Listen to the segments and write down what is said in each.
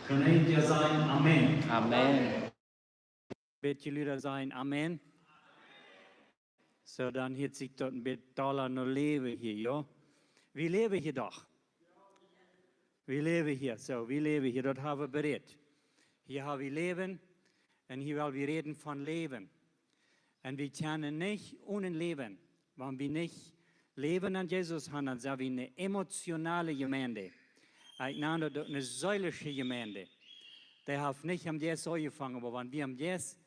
Könnt ihr sagen Amen? Amen. Bitte Lieder sein, Amen. So, dann hat sich dort ein bisschen Dollar noch leben hier, ja? Wir leben hier doch. Wir leben hier, so, wir leben hier, dort haben wir berät. Hier haben wir Leben und hier wollen wir reden von Leben. Und wir können nicht ohne Leben, wenn wir nicht Leben an Jesus haben, dann sind wir eine emotionale Gemeinde. Eine säulische Gemeinde. Der hat nicht am Jesus angefangen, aber wenn wir am Jesus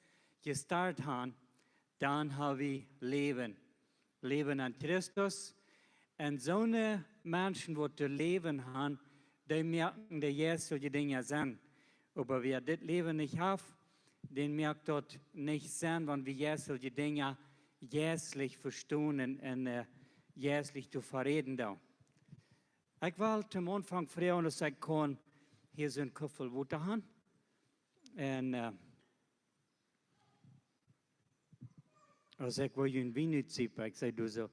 gestartet haben, dann haben wir Leben. Leben an Christus. Und so eine Menschen, die das Leben haben, die merken, dass Jesus solche Dinge sind. Aber wer das Leben nicht hat, den merkt dort nicht sein, wenn wir Jesus solche Dinge jährlich verstehen und jährlich zu verreden. Da. Ich wollte am Anfang fragen, dass ich kann, hier sind Köpfe Wasser haben. Und als ich war in Wien, ich sagte, du so,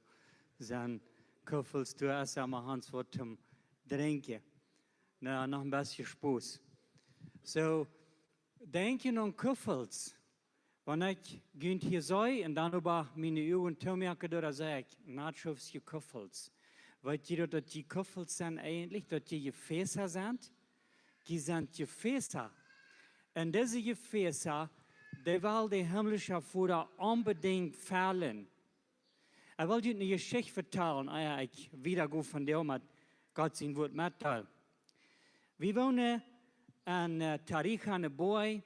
sind Köpfels, du hast einmal Hans was zum Trinken. Na, noch ein bisschen Spaß. So, denken an Köpfels. Wenn ich hier sei und dann über meine Augen merke, da sage ich, Nachschufs die Köpfels. Weißt du, dass die Köpfels sind eigentlich, dass die Gefäße sind? Die sind Gefäße. Und diese Gefäße, die will der himmlische Vater unbedingt fällen. Ich will dir eine Geschichte erzählen, ich wiedergehe von dem, mit Gott sein Wort mitteilen. Wir wohnen in Tarija, eine Boy.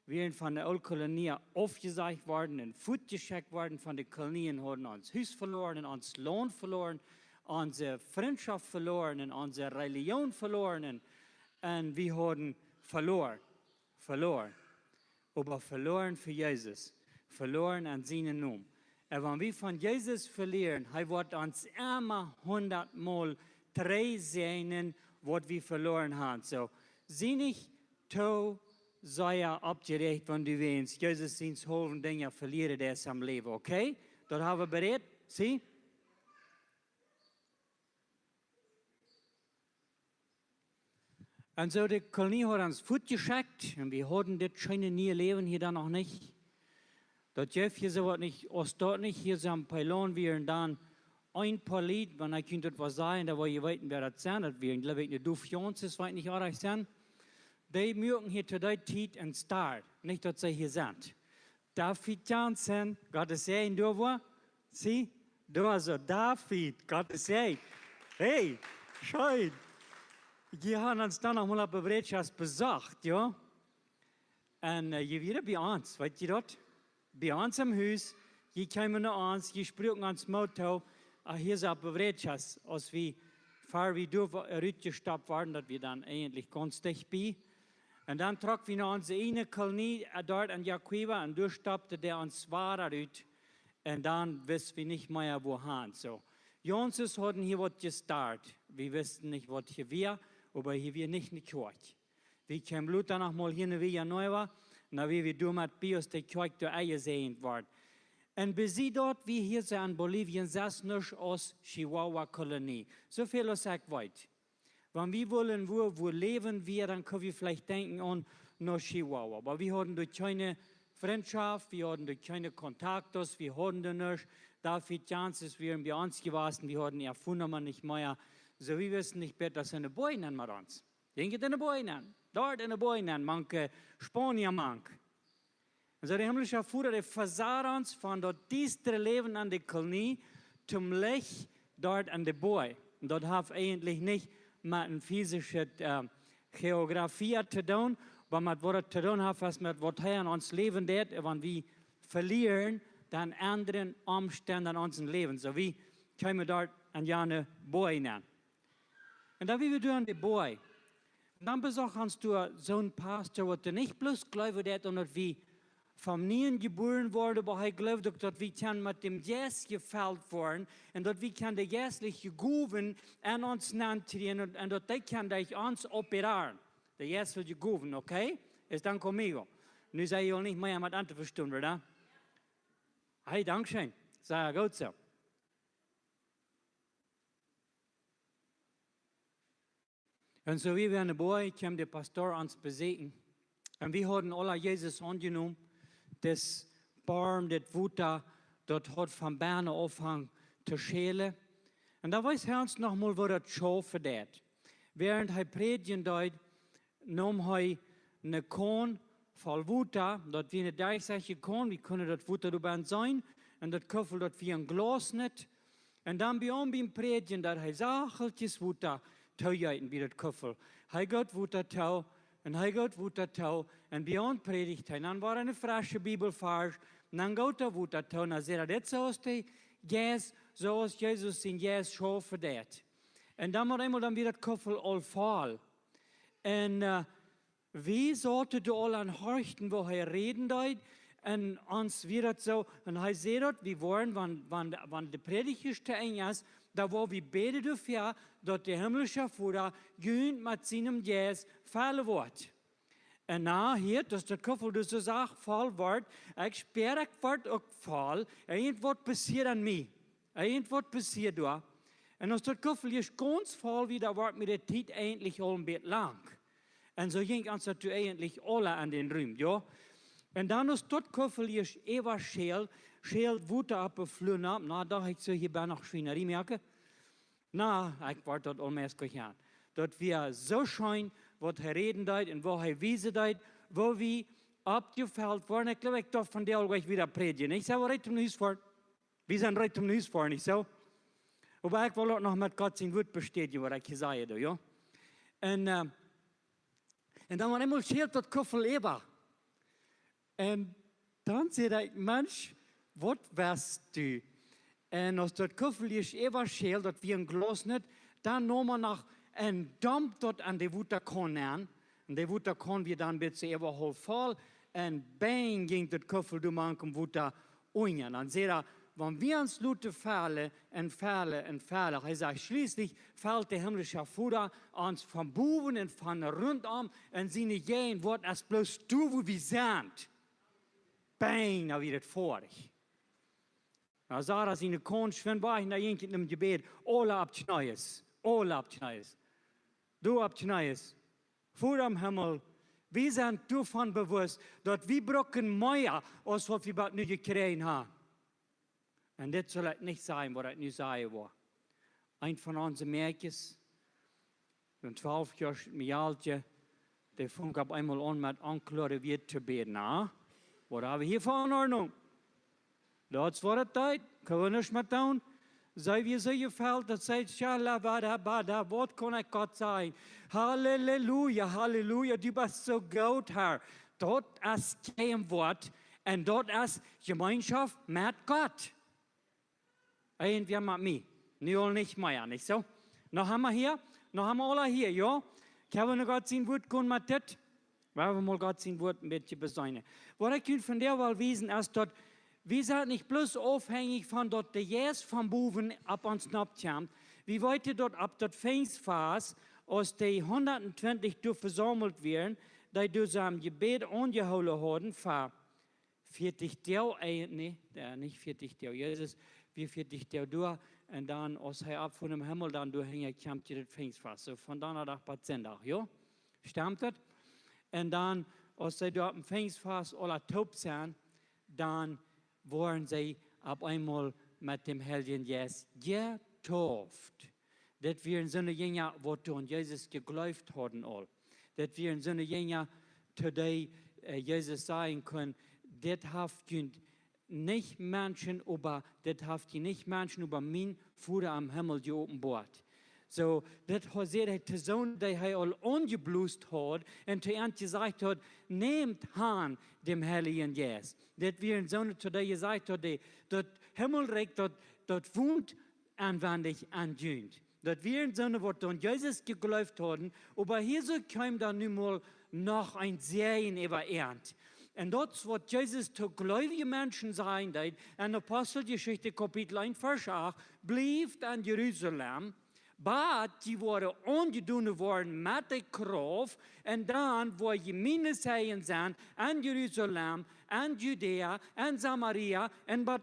Wir sind von der Kolonie aufgesagt worden und Futter geschickt worden von den Kolonien, haben uns Haus verloren, uns Lohn verloren, unsere Freundschaft verloren und unsere Religion verloren. Und wir haben verloren. Aber verloren für Jesus. Verloren an seinen Namen. Und wenn wir von Jesus verlieren, er wird uns immer 100-mal sehen, was wir verloren haben. So, sieh nicht, sei ja abgerecht, wenn du willst. Jesus sind holen Dinge verlieren, der ist am Leben, okay? Dort haben wir bereit, sieh? Und so, die Kolonie hat uns Futter geschickt und wir hatten das schöne neue Leben hier dann noch nicht. Das Jeff hier so was nicht, aus dort nicht, hier so ein Pylon, wir und dann ein paar Lied, wenn ich könnte etwas sagen, da war ihr weiten, wer das sein, dass wir, glaube ich, eine Duffiance ist, weiß nicht, auch sein. Die mögen hier zu der Zeit ein Star, nicht, dass sie hier sind. David Johnson, Gottes Segen, du war, sieh, du also David, Gottes Segen. Hey, schön. Die haben uns dann noch mal auf der Bereitschaft besucht, ja. Und je wieder bei uns, weißt du das? Bei uns im Haus, die kamen nach uns, die sprachen ans Motto, hier ist eine Bereitschaft, als wir fahren, wie du gestoppt waren, dass wir dann eigentlich ganz dicht bei. Und dann trug wir noch unsere eine Kolonie dort an Jaquiba und durchstoppte der uns Wara rüt. Und dann wissen wir nicht mehr, wohin. So. Jonses hatten hier was gestartet. Wir wussten nicht, was hier war, aber hier wir nicht in die Kirche. Wir kamen Blut dann noch mal hier in Villa Nueva, und wie wir durch Bios die Kirche durch eingesehen worden. Und bis sie dort, wie hier so in Bolivien, saß nicht aus Chihuahua-Kolonie. So viel als ich weiß. Wenn wir wollen, wo leben wir, dann können wir vielleicht denken an nach Chihuahua. Aber wir haben durch keine Freundschaft, wir haben durch keine Kontakte, wir haben da nicht. David Janssens, wir haben bei uns gewesen, wir haben erfunden, nicht mehr. So wir wissen nicht besser, dass eine Boy nennen wir uns. Denkt eine Boy nennen. Dort eine Boy nennen, manche Spanier, manche. Also der himmlische Vater, der versah uns von dort diesem Leben an der Kolonie zum Licht dort an der Boy. Und dort hat eigentlich nicht mit einer physischen Geografie zu tun, aber mit was zu tun hat, was mit was in uns Leben tut, wenn wir verlieren, dann anderen Umständen in unserem Leben. So wie können wir dort an eine Boy nennen. Und da wie wir tun die Boy. Und dann besuchst du so einen Pastor, der nicht bloß glaubt, der und wie vom Nien geboren wurde, aber er glaubt, dass wir kann mit dem Jesus gefällt worden und dass wir kann der geistliche Guven an uns nantrien und dass der kann durch uns operieren. Der geistliche Guven, okay? Ist dann conmigo. Nu sei ich nicht mehr mit anderen verstanden, oder? Hey, Dankeschön. Sei gut so. Und so wie wir eine Boy kam der Pastor ans Besiegen. Und wir hatten alle Jesus angenommen, das Baum, das Wutter, dort hat von Berne aufhang zu schälen. Und da weiß Herr uns noch mal, wo das Schafe det. Während er predigen dort, nahm er eine Korn voll Wutter, dort wie eine dreißige Korn, wie können das Wutter dabei sein, und das Köffel dort wie ein Glas nicht. Und dann beim predigen, dass er sacheltes Wutter teuerten wie das Köffel. Er geht Wutter tau, und er geht Wutter tau, und beyond predigt er. Dann war eine frische Bibelvers, und dann geht er Wutter tau, und dann sagt er, das so ist die Jes, so ist Jesus in Jes Schafe det. Und dann war einmal dann wieder das Köffel all voll. Und wie sollte du all an horchten, wo er reden dort, und uns wird so, und er sagt dort, wir wollen, wann die Predigt ist, da wo wir beten dafür, dass der himmlische Vater gönnt mit seinem Jes fallen wird. Und hier, dass der Köffel das so sagt, voll wird, ich sperre, ich wird auch voll, irgendwas passiert an mir, irgendwas passiert da. Und als der Köffel ist ganz voll wieder, wird mir der Zeit eigentlich all ein bisschen lang. Und so ging uns das eigentlich alle an den Raum, ja. Und dann ist das Köffel ist ewa schält Wutter abgeflogen ab. Na, da ich so hier bei noch Schweinerei merke. Na, ich war dort allmählich gegangen. Dort wir so schön, was er reden dort und wo er wiesen dort, wo wir abgefällt waren. Ich glaube, ich darf von der gleich wieder predigen. Ich sage, reit um Haus fahren. Wir sind reit um Haus fahren, nicht so? Aber ich will auch noch mit Gott sein Wort bestätigen, was ich gesagt habe, ja. Und dann war einmal schält das Köffel ewa. Und dann sagt ich, Mensch, was weißt du? Und als das Köffel ist ewa schält, dass wir ein Glas nicht, dann nehmen wir noch ein Dampf dort an die Wutterkorn an. Und die Wutterkorn wird dann bitte ewa halb voll. Und bang ging das Köffel durch manchen Wutter unten. Dann sagt er, wenn wir uns Lute fallen und fallen und fallen, er sagt, schließlich fällt der himmlische Vater uns vom Buben und von rundum und seine Jähen wird als bloß du, wo wir sind. Bang, da wird es vorig. Da sah er seine Kunst, wenn war ich da irgendwie im Gebet, alle abschneies, alle abschneies. Du abschneies, vor am Himmel, wir sind davon bewusst, dass wir brauchen mehr, als was wir bald nicht gekriegt haben. Und das soll es nicht sein, was ich nicht sagen war. Ein von unseren Mädchen, ein 12 Jahre alt, der fing auf einmal an mit Anklage wird zu beten. Na, was haben wir hier für Ordnung? Das war die Zeit, können wir nicht mehr tun. Sei wie so gefällt, das sagt, Shalabada, was kann ich Gott sagen? Halleluja, Halleluja, du bist so gut, Herr. Dort ist kein Wort und dort ist Gemeinschaft mit Gott. Irgendwie mit mir, nicht mehr, nicht so? Noch haben wir alle hier, ja? Können wir Gott sein Wort können mit das? Weil wir mal Gott sein Wort ein bisschen besäunen. Was ich von der Wahl wissen, ist dort, wir sind nicht bloß abhängig von dort der Jes vom Buben ab uns abkommt. Wir wollten dort ab dort Pfingstfast, aus die 120 durch versammelt werden, die durch sein Gebet angeholt haben, für 40 Tage, nicht 40 Tage, Jesus, wie 40 Tage durch, und dann, als er ab von dem Himmel dann durchhängt, kommt das Pfingstfast. So von dann nach Patzendach, ja? Stimmt das? Und dann, als sie dort im Pfingstfast alle taub sind, dann wurden sie ab einmal mit dem Heiligen Geist getauft. Das wir in so einer Jünger, wo an Jesus geglaubt haben, all. Das wir in so einer Jünger, today Jesus sagen können, das haft nicht Menschen über, das haft nicht Menschen über mein Vater am Himmel geopenbart. So, das hat die Person, die er all angeblust hat und zu ihm gesagt hat, nehmt an dem Heiligen Geist. Das wir in so einer today gesagt hat, das Himmelreich, das wohnt anwendig an Jünd. Das wir in so einer, was an Jesus geglaubt haben, aber hier so kam dann nun mal noch ein Serien über Ernt. Und das, was Jesus zu gläubigen Menschen sagen hat, in Apostelgeschichte Kapitel 1, Vers 8, blieb an Jerusalem, aber die wurden angedient worden mit der Kraft, und dann, wo die Seien sind, an Jerusalem, an Judäa, an Samaria, und was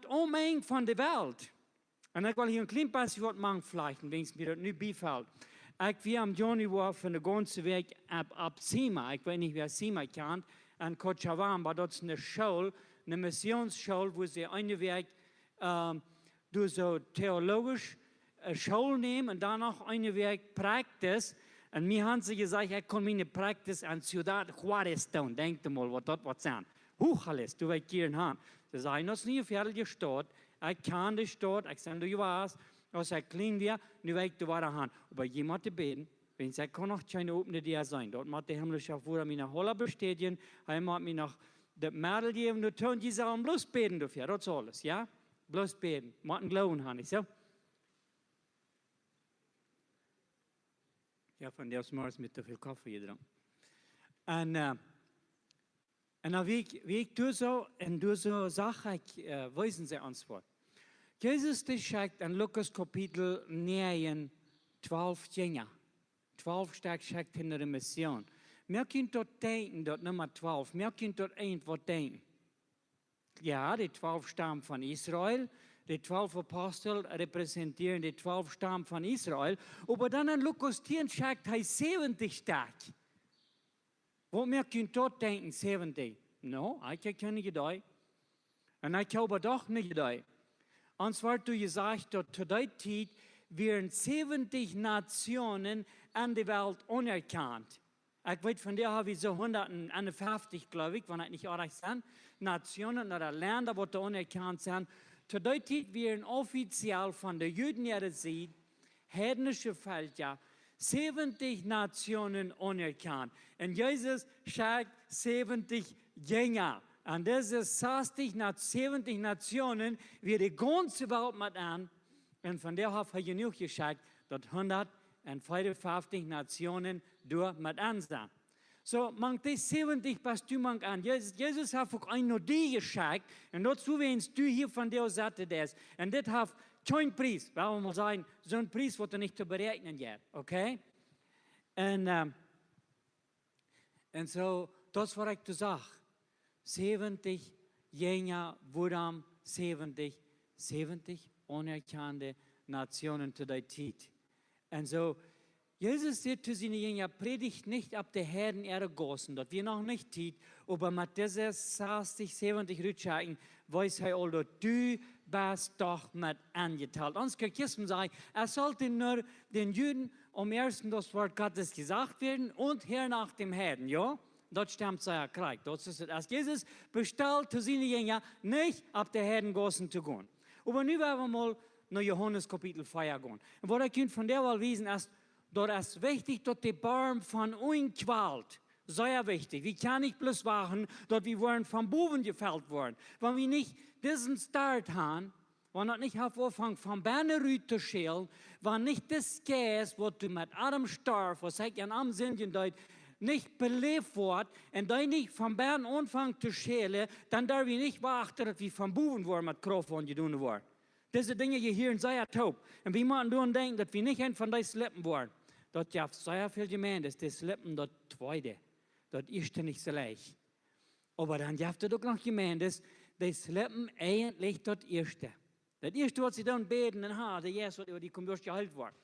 von der Welt. Und ich will hier ein kleines bisschen was machen, vielleicht, wenn es mir das nicht beifällt. wir am Johnny war von der ganzen Weg ab Sima, ich weiß nicht, wer Sima kennt, an Kochawan, war dort eine Schule, eine Missionsschule, wo sie eine Weg durch so theologisch Schule nehmen und danach eine Weg Praxis. Und mir haben sie gesagt, ich kann meine Praxis an Ciudad Juarez tun. Denkt mal, was dort was sein. Hoch alles, du weißt hier in Hand. Sie sagen, das ist nie eine fertige Stadt. Ich kann die Stadt, ich sage, du warst, was erklären wir, nu weißt du, was da Hand. Aber jemand zu beten, wenn sie kann noch keine offene Dia sein. Dort macht der himmlische Vater mich nach Holla bestätigen, er macht mich nach der Mädel geben, du tun die Sachen bloß beten dafür, das ist alles, ja? Bloß beten, macht einen Glauben haben, so? Ja, von der Morgens mit so viel Kaffee getrunken. Und dann wie ich tue so, und du so sage ich, wissen sie Antwort. Jesus sagt in Lukas Kapitel 9, 12 Jünger. 12 stark sagt in der Mission. Wir können dort denken, dort Nummer 12, wir können dort irgendwo denken. Ja, die 12 Stammen von Israel, die 12 Apostel repräsentieren die 12 Stammen von Israel. Aber dann in Lukas 10 sagt er 70 stark. Wo wir können dort denken, 70. No, ich habe nicht gedacht. Und ich habe doch nicht gedacht. Und zwar, du gesagt, dass zu der Zeit werden 70 Nationen an der Welt anerkannt. Ich weiß, von der habe ich so 150, glaube ich, wenn ich nicht recht sind, Nationen oder Länder, die anerkannt sind. Zu der Zeit werden offiziell von den Juden ihrer Seite, heidnische Völker, 70 Nationen anerkannt. Und Jesus sagt 70 Jünger. Und diese 70 Nationen wird die ganze Welt mit an. Und von der habe ich genug gesagt, dass 155 Nationen durch mit an sind. So, man die 70 passt du man an. Jesus hat auch ein Nodie gesagt. Und dazu, wenn du hier von der Seite das. Und das hat kein Preis. Weil wir mal sagen, so ein Preis wird nicht zu berechnen jetzt. Okay? Und so, das war ich zu sagen. 70 Jünger wurden 70 anerkannte Nationen zu der Zeit. Und so, Jesus sagt zu seinen Jüngern, predigt nicht ab der Herden ihrer Gossen, dass wir noch nicht tut, aber mit dieser 60, 70 Rückschrecken weiß er all, dass du bist doch mit angeteilt. Uns kann Christen sagen, es sollte nur den Juden am ersten das Wort Gottes gesagt werden und hernach dem Herden, ja? Dort stammt sein Krieg. Dort ist es, als Jesus bestellt zu seinen Jüngern, nicht ab der Herden Gossen zu gehen. Aber nun werden wir mal nach Johannes Kapitel 4 gehen. Und was ihr könnt von der Wahl wissen, ist, dort ist wichtig, dass die Baum von uns quält. Sehr wichtig. Wir können nicht bloß warten, dass wir wollen vom Boven gefällt worden. Wenn wir nicht diesen Start haben, wenn wir nicht anfangen, vom Bernerüt zu schälen, wenn nicht das Gas, was du mit Adam starb, was ich an am Sinn deut, nicht belebt wird, und dann nicht vom Bern anfangen zu schälen, dann darf wir nicht warten, dass wir vom Boven waren mit Kraft und getan worden. Diese Dinge hier in sehr taub. Und wir müssen daran denken, dass wir nicht ein von diesen Lippen waren. Dort ja sehr viel gemeint ist, das Lippen dort zweite. Dort ist nicht so leicht. Aber dann habt ihr doch noch gemeint, dass das Lippen eigentlich dort erste. Das erste, was sie dann beten, der Jesus, die kommt durch geheilt worden.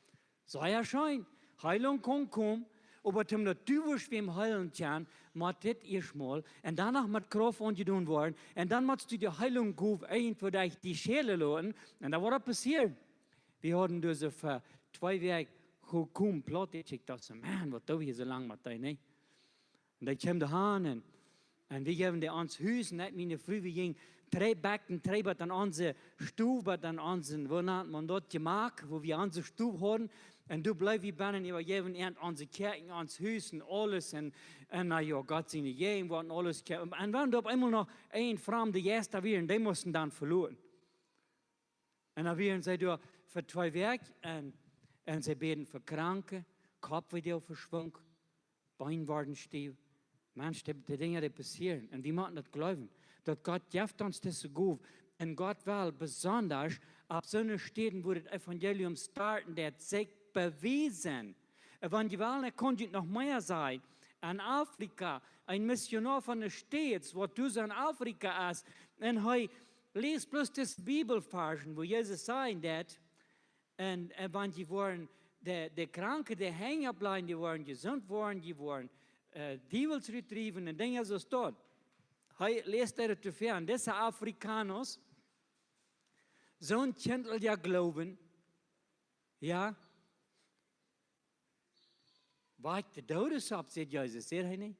Sehr schön. Heilung kann kommen. Aber zum natürlich wem heilen kann, muss das erstmal und danach mit Kraft angetan worden und dann musst du die Heilung geben, für dich die Schäle lassen und da war das passiert. Wir hatten diese für 2 Wochen gekommen, plötzlich, ich dachte, man, was tue ich so lange mit dir, ne? Und dann kam der Hahn und wir geben die ans Haus, nicht meine Frau, wir gingen 3 Backen, 3 Bad an unsere Stube, dann unseren, wo man dort gemacht, wo wir unsere Stube hatten. Und du bleibst wie Bannen übergeben, und unsere Kirchen, uns Haus und alles. Und na ja, Gott seine Jehen und alles. Und wenn da auf einmal noch ein fremde Gäste wären, die mussten dann verloren. Und dann wären sie da für 2 Wochen und sie beten für Kranke, Kopf wieder verschwungen, Bein worden stief. Manche die Dinge, die passieren. Und wir müssen das glauben, dass Gott gibt uns das so gut. Und Gott will besonders auf so einer Städten, wo das Evangelium starten, der sich bewiesen. Evangelium konnte noch mehr sein. In Afrika, ein Missionar von der States, wo du so in Afrika ist, und er liest bloß das Bibelversen, wo Jesus sagt, und wenn die waren, de Kranken, die hängen bleiben, die waren gesund worden, die waren Devils retrieven und Dinge so dort. Hij leest er te ver. En deze Afrikaners, zo'n Kindel ja geloven, ja, wacht de doden op, zegt Jezus, zegt hij niet?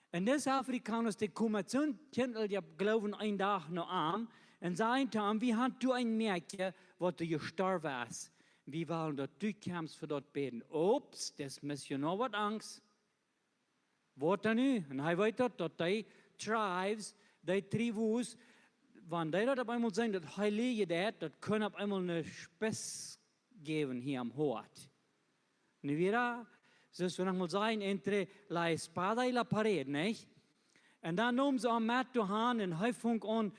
En deze Afrikaners, die komen zo'n Kindel ja geloven een dag nog aan en zeggen te hem, wie had du een merkje wat du gestorven is? Wie wollen dat du kamst voor dat beden? Ops, das mis je nog wat angst. Wat dan nu? En hij weet dat die tribes, die tribus, wanneer dat op eenmaal zijn, dat heilige dat kunnen op eenmaal een spes geven hier am hoort. Nu weer, zoals we nog mal zeggen, entre la espada y la pared, niet? En dan noemen ze hem met de hand en hij vangt aan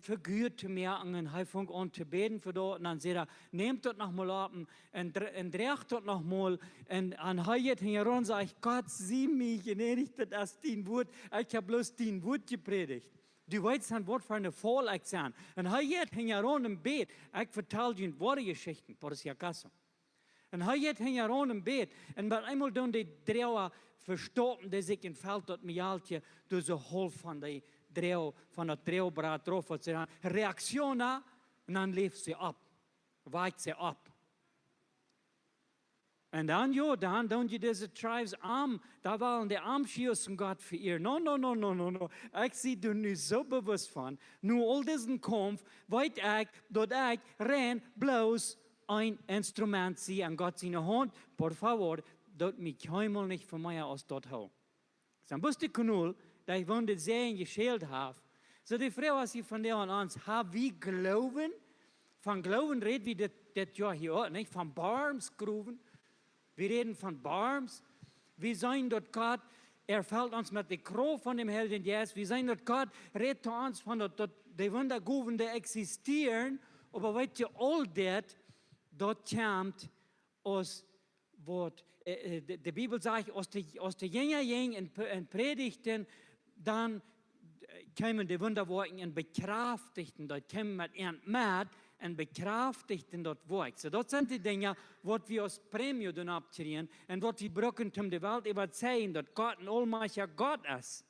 figuur te merken en hij vangt aan te beden voor dat. En dan zegt hij, neemt dat nog mal op en dreigt dat nog mal. En hij gaat hier rond en zegt, Gott, zie mich en erichtet als 10 woord. Ik heb bloß 10 woord gepredigt. Du weißt dann, wat voor een vol ik zijn. En hij gaat hier rond en beet. Ik vertel je een ware geschichten, por si acaso. En hij gaat hier rond en beet. En bij eenmaal doen die drie verstoppen, die zich in veld tot mijaaltje, door de hol van die van het dreeuwbraad erop, wat ze dan reactie na, en dan leeft ze op, wijkt ze op. En dan, ja, dan doen je deze tribes arm, daar waren de armschieuzen Gott für ihr. No. Ik zie er nu zo bewust van. Nu al deze kampf, weet ik, dat ik ren bloos een instrument zie en Gott zijn hand, por favor, dat mich helemaal niet van mij aus dort hou. Dan bist du knul, dat ich von den Seen geschält habe. So die Frau, was sie von der an uns, haben wir Glauben? Von Glauben reden wir das ja hier auch, nicht? Von Barmsgruben. Wir reden von Barms. Wir sagen dort Gott, fällt uns mit der Kroh von dem Helden Jesus. Wir sagen dort Gott, redet zu uns von dort, die Wundergruben, die existieren. Aber weißt du, all das, dort kommt aus Wort. Die Bibel sagt, aus der Jünger in Predigten, dann kämen die Wunderworten und bekraftigten, dort kämen mit ihren Maat und bekraftigten dort Werk. So, das sind die Dinge, was wir aus Prämie dann abkriegen und was wir brauchen, um die Welt überzeugen, dass Gott ein allmächtiger Gott ist.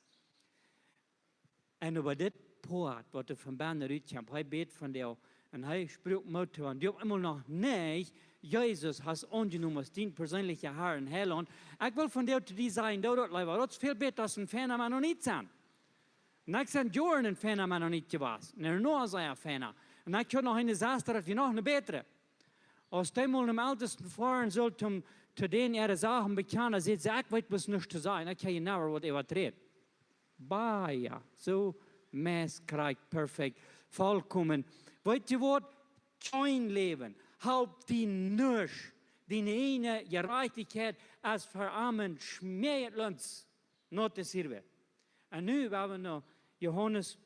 Und über das Port, was der von Berner rüberkommt, er betet von dir und er spricht mit dir und die haben immer noch nicht Jesus has angenommen als dein persönlicher Herr und Heiland. Ich will von dir zu dir sagen, das ist viel besser als ein Fan noch nicht sein. Und ich sage, Jahren ein Fan noch nicht gewesen. Und nur sei ein Fan. Und ich habe noch eine Sache, dass wir noch eine bessere. Als der mal im Ältesten fahren sollte, zu denen ihre Sachen bekennen, sagt sie, ich weiß, was nicht zu sagen. Ich kann nicht mehr, was übertreten. Ja, so Messkreis, perfekt, vollkommen. Weißt du was? Kein Leben. Halb die Nursch, die eine Gerechtigkeit als verarmen, schmäht uns, not das hier wird. Und nu werden wir noch Johannes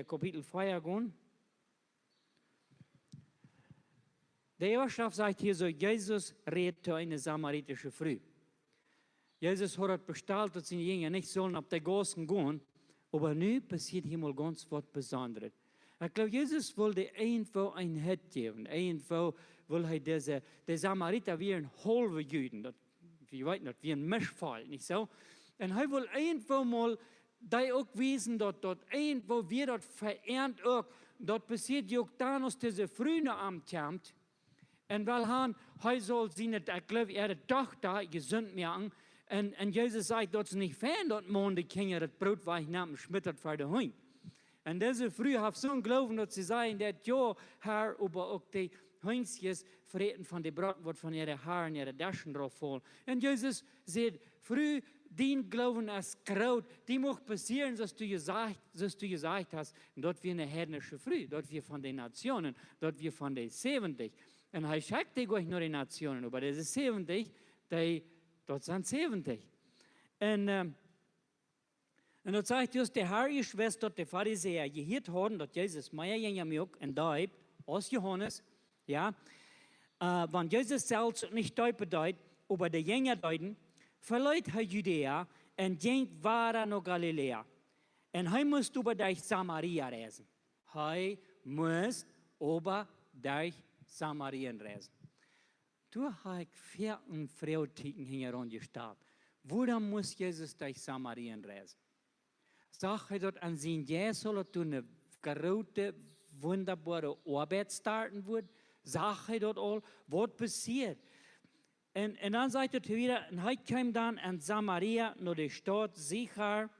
Kapitel 4 gehen. Der Überschrift sagt hier so, Jesus redet zu einer samaritischen Frau. Jesus hat bestellt, dass seine Jünger nicht sollen auf die Gassen gehen, aber nu passiert hier mal ganz was Besonderes. Ich glaube, Jesus wollte irgendwo ein Hit geben. Irgendwo will er der Samariter wie ein halber Juden, ich weiß nicht, wie ein Mischfall, nicht so? Und er will irgendwo mal die auch wissen, dass dort irgendwo wir dort verehrt auch, dort passiert ja auch dann, dass diese frühe Amt kommt. Und weil er soll seine, ich glaube, ihre Tochter gesund machen. Und Jesus sagt, dort ist nicht fern, dort morgen die Kinder das Brot wegnehmen, schmittert für die Hunde. Und diese Früh haben so einen Glauben, dass sie sagen, dass ja, Herr, aber auch die Hündchen verreten von dem Brot, wird von ihren Haaren, ihre Taschen drauf fallen. Und Jesus sagt, früh, dein Glauben ist groß, die muss passieren, was du gesagt hast. Und dort wir eine heidnische Früh, dort wir von den Nationen, dort wir von den 70. Und er schickt die euch nur die Nationen, aber diese 70, dort sind 70. Und das sagt just der Herr, ihr Schwester, der Pharisäer, die hier haben, dass Jesus mehr Jünger milk und Deib aus Johannes, ja, wenn Jesus selbst nicht Deib bedeutet, aber der Jünger deuten, verleiht er Judäa und ging weiter nach Galiläa. Und er muss über durch Samaria reisen. Er muss über durch Samarien reisen. du hast 14 Frauentiken herangestaut. Wo dann muss Jesus durch Samarien reisen? Sag er dort an sein Jesus soll er eine große, wunderbare Arbeit starten wird? Sag er dort all, was passiert? Und dann sagt er wieder, und heute kam dann an Samaria, nach der Stadt Sichar,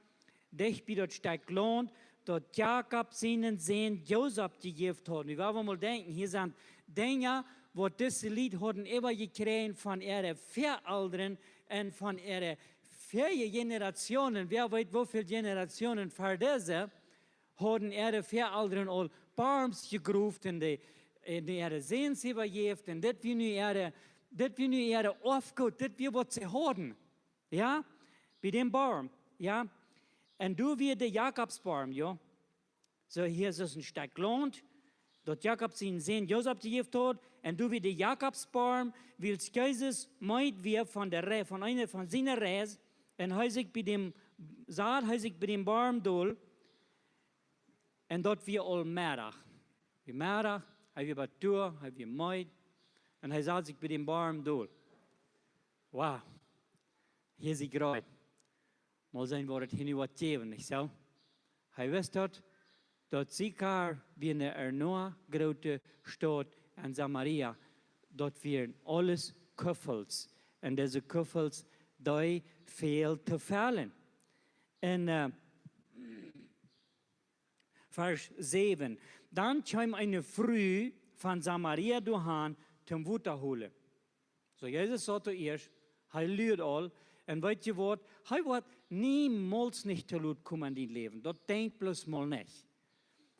dich bei dort stark lohnt, dort Jakob seinen Sohn Josef gegeben hat. Wir wollen mal denken, hier sind Dinge, wo diese Lied hatten immer gekriegt von ihren Verältern und von ihren 4 Generationen, wer weiß, wie viele Generationen vor diese, hatten ihre Verältern all Barms gegruft und ihre Sehens übergeben und das wie nu ihre Aufgabe, das wie was sie hatten. Ja, bei dem Baum, ja. Und du wie der Jakobsbaum, ja. So hier ist es ein Stück Land, dort Jakob seinen Sohn Josef gegeben hat, und du wie der Jakobsbaum, willst Jesus meint wir von einer von seiner Reise, und heisig bei dem Saat, heisig bei dem Baum dol, und dort wir all Mittag. Wie Mittag, haben wir Batur, haben wir Meid, und er sagt sich bei dem Baum dol. Wow, hier ist sie gerade. Mal sehen, wo das hin was geben, nicht so? Er wisst dort Sikar wie eine enorme große Stadt in Samaria, dort werden alles Küffels. Und diese Küffels, die fehlt zu fallen. Und Vers 7. Dann kam eine Früh von Samaria dahin zum Wasser holen. So Jesus sagte erst, er lügt all. Und weißt du was? Er wird niemals nicht zu Lut kommen in dein Leben. Das denkt bloß mal nicht.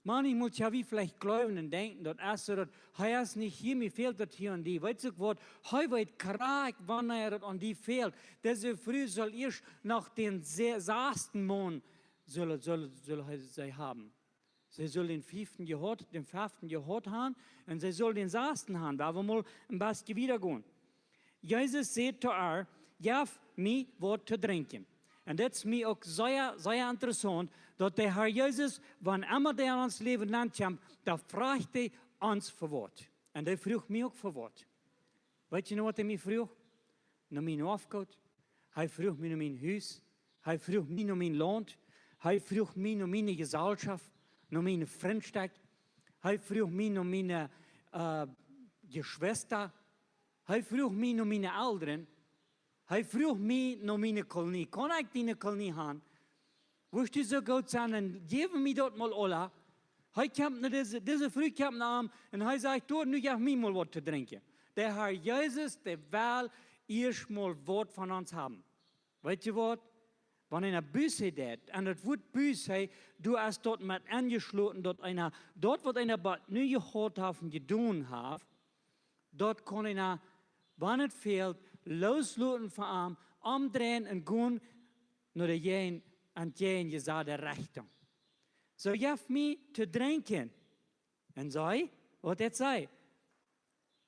Manchmal muss ja wie vielleicht glauben und denken, dass er ist nicht hier, mir fehlt das hier und die. Weißt du was? Er wird krank, wenn er an die fehlt. Diese Früh soll erst nach den 6. Monat soll sie haben. Sie soll den 5. Jahr haben und sie soll den 6. haben. Da wollen wir mal ein bisschen wiedergehen. Jesus sagt zu ihr, gib mir was zu trinken. Und das ist mir auch sehr, sehr interessant, dass der Herr Jesus, wann immer der ans Leben kommt, da fragt er uns für was. Und er fragt mich auch für was. Weißt du noch, was er mich fragt? Nach meinem Aufgabe. Er fragt mich nach meinem Haus. Er fragt mich nach meinem Land. Er fragt mich nach meiner Gesellschaft, nach meiner Freundschaft. Er fragt mich nach meiner Geschwister. Er fragt mich nach meinen Eltern. Er fragt mich nach meiner Kolonie. Kann ich deine Kolonie haben? Willst du so gut sein und gib mir dort mal alle? Er kommt nach diese Früh kommt nach ihm und er sagt, dort, nu gib mir mal was zu trinken. Der Herr Jesus, der will erst mal was von uns haben. Weißt du was? Wenn einer Büsse hat, und das Wort Büsse, du hast dort mit angeschlossen, dort wird einer Bad nu gehört haben, getan hat, dort kann einer, wenn es fehlt, loslassen von ihm, umdrehen und gehen nach der Jen und Jen gesagte Richtung. So, gib mir zu trinken. Und sei, was das sei.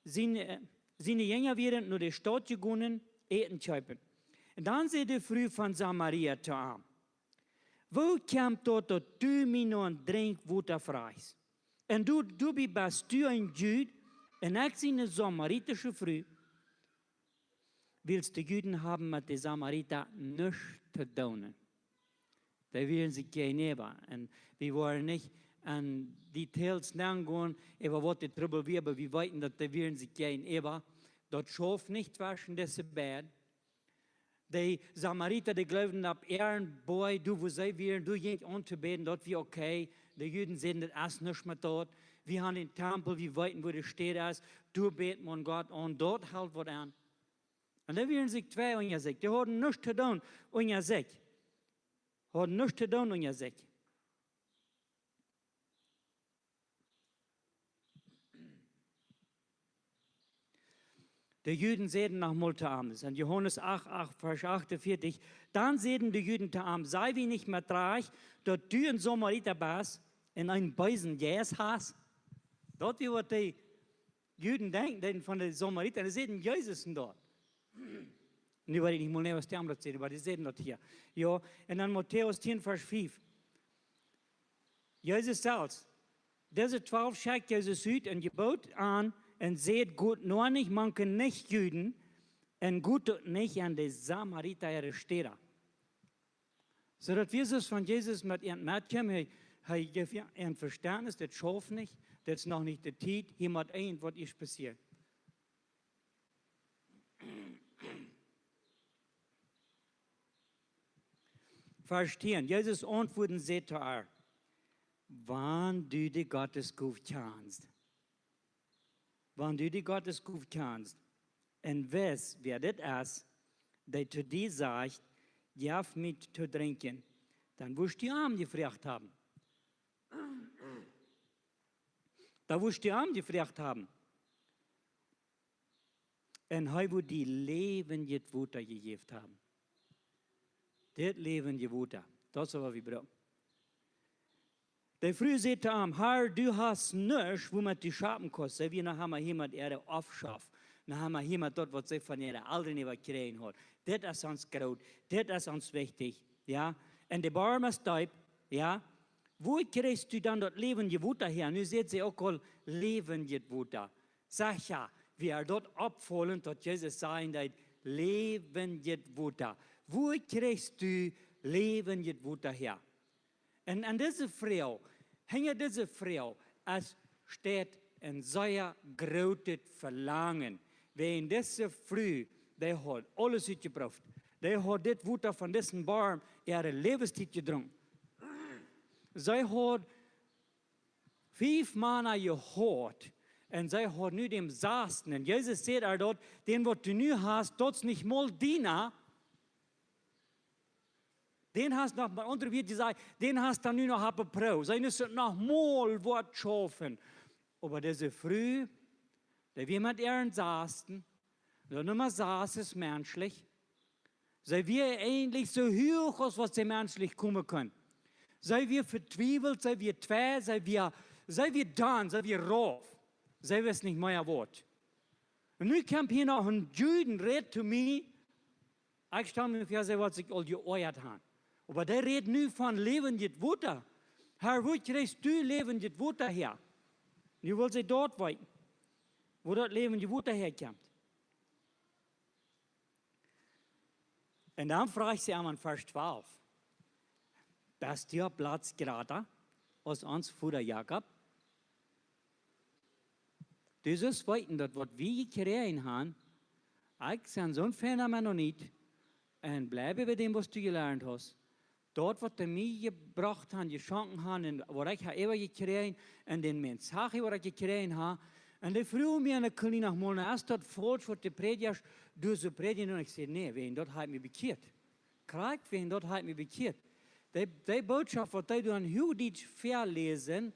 Seine Jünger werden nach der Stadt gegangen, eten schöpfen. Und dann sie die Früh von Samaria zu ihm. Wo kommt dort, dass du mir noch ein Trinkwasser freist? Und du bist ein Jude, und ich bin eine samaritische Früh. Willst die Juden haben mit den Samariter nichts zu tun. Da wollen sie gehen nehmen. Und wir wollen nicht an Details nachgehen, über was die Trouble wird, aber wir wissen, dass da wollen sie gehen nehmen. Dort Schaf nicht waschen, das ist bad. Die Samariter, die glauben ab Ehren, boy, du, wo sie wollen, du gehst anzubeten, dort wie okay. Die Juden sehen das ist nicht mehr dort. Wir haben den Tempel, wir wissen, wo das steht ist. Du beten man Gott an, dort halt was an. Und da werden sich zwei unter sich. Die haben nichts zu tun unter sich. Haben nichts zu tun unter sich. Die Juden sehen nach Multaam. In Johannes 8, Vers 48. Dann sehen die Juden zu ihm, sei wie nicht mehr reich, dort du ein Samariter bist, in einen Beisen Jäs hast. Dort, wie was die Juden denken, von den Samaritern, die sehen Jesus dort. Nu weet ik niet meer was die andere zitten, maar die zitten dat hier. Ja, en dan Matthäus 10, Vers 5. Jezus zelfs, deze 12 schickt Jezus uit en gebod aan und seht gut nur nicht, manche nicht Jüden, und gut nicht an die Samariter ihre Städte. So dass wir es von Jesus mit ihren Mädchen, er gibt ein Verständnis, das schafft nicht, das ist noch nicht der Zeit, hier muss irgendwas ist passiert. Verstehen, Jesus antworten sie zu ihr, wann du die Gottesruf kannst. Wann du die Gottesruf kannst. Und was wird es, der zu dir sagt, darf mit zu trinken, dann wirst du die Arme gefragt haben. Da wirst du die Arme gefragt haben. Und er wird die lebende Wutter gegeben haben. Das lebende Wutter, das ist was wir brauchen. Der Früh sagte ihm, Herr, du hast nichts, wo man die schaffen kannst. Wir haben jemand, der aufschafft. Dann haben wir jemand dort, was sie von ihren Eltern überkriegen hat. Das ist uns groß, das ist uns wichtig. Ja? Und der Barmesteib, ja, wo kriegst du dann dort lebende Wutter her? Nu seht sie auch all lebende Wutter. Sag ja, wir dort abfallen, dass Jesus sagen, dass lebende Wutter. Wo kriegst du lebende Wutter her? Und an diese Frau, hängt diese Frau, es steht ein sehr großes Verlangen. Wenn diese Früh, der hat alles gebraucht. Der hat das Wutter von diesem Baum ihre Lebenszeit getrunken. Sie hat 5 Männer gehört und sie hat nu dem saßen. Und Jesus sagt dort, den, was du nu hast, dort nicht mal Diener. Den hast noch, unter wird gesagt, den hast du nu noch beprobt. Sie müssen noch mal was schaffen. Aber diese Früh, da wir mit ihren saßen, so nur saß es menschlich, sei wir eigentlich so hoch, als was sie menschlich kommen können. Sei wir vertwiebelt, sei wir zwei, sei wir dann, sei wir rauf, sei wir es nicht mehr Wort. Und nun kommt hier noch ein Juden, redet zu mir, ich stamme mir vor, was ich all geäuert habe. Aber der redet nun von lebendes Wutter. Herr, wo kriegst du lebendes Wutter her? Du willst sie dort weiten, wo dort lebendes Wutter herkommt. Und dann frage ich sie an Vers 12. Bist du Platz gerade aus uns Bruder Jakob? Dieses Weiten, das was wir gekriegt haben, ich bin so ein Phänomen noch nicht. Und bleibe bei dem, was du gelernt hast. Dort, was du mir gebracht hast, geschenkt hast, und was ich immer gekriegt habe, und den Mensage, was ich gekriegt habe. Und die früh mir eine kleine Mal, erst dort falsch, was du predigst, du so predigen, und ich sage, nee, wen dort hat mich bekehrt. Krieg, wen dort hat mich bekehrt. Die Botschaft, was du an Judith verlesen,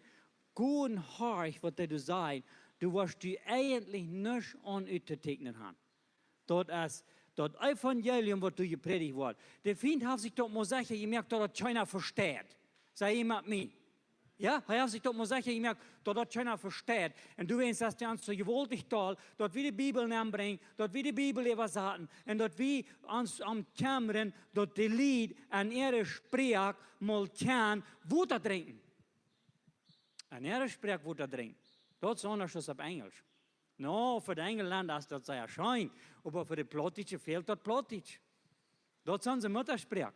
gut und hart, was du sagst, du wirst du eigentlich nicht anzutegnen haben. Dort ist das Evangelium, was du gepredigt wird. Der Feind hat sich dort mal sicher gemerkt, dass das keiner versteht. Sei jemand mir. Ja, er hat sich dort mal sicher gemerkt, dass das keiner versteht. Und du weißt, dass der uns so gewaltig toll, dort wir die Bibel anbringen, dort wir die Bibel übersetzen, und dort wir uns am Kämmern, dort die Lied an ihre Sprache mal kann, Wutter trinken. An ihre Sprache Wutter trinken. Das ist anders als auf Englisch. No, für die Engländer ist das sehr schön, aber für die Plottische fehlt das Plottisch. Das sind sie Muttersprache.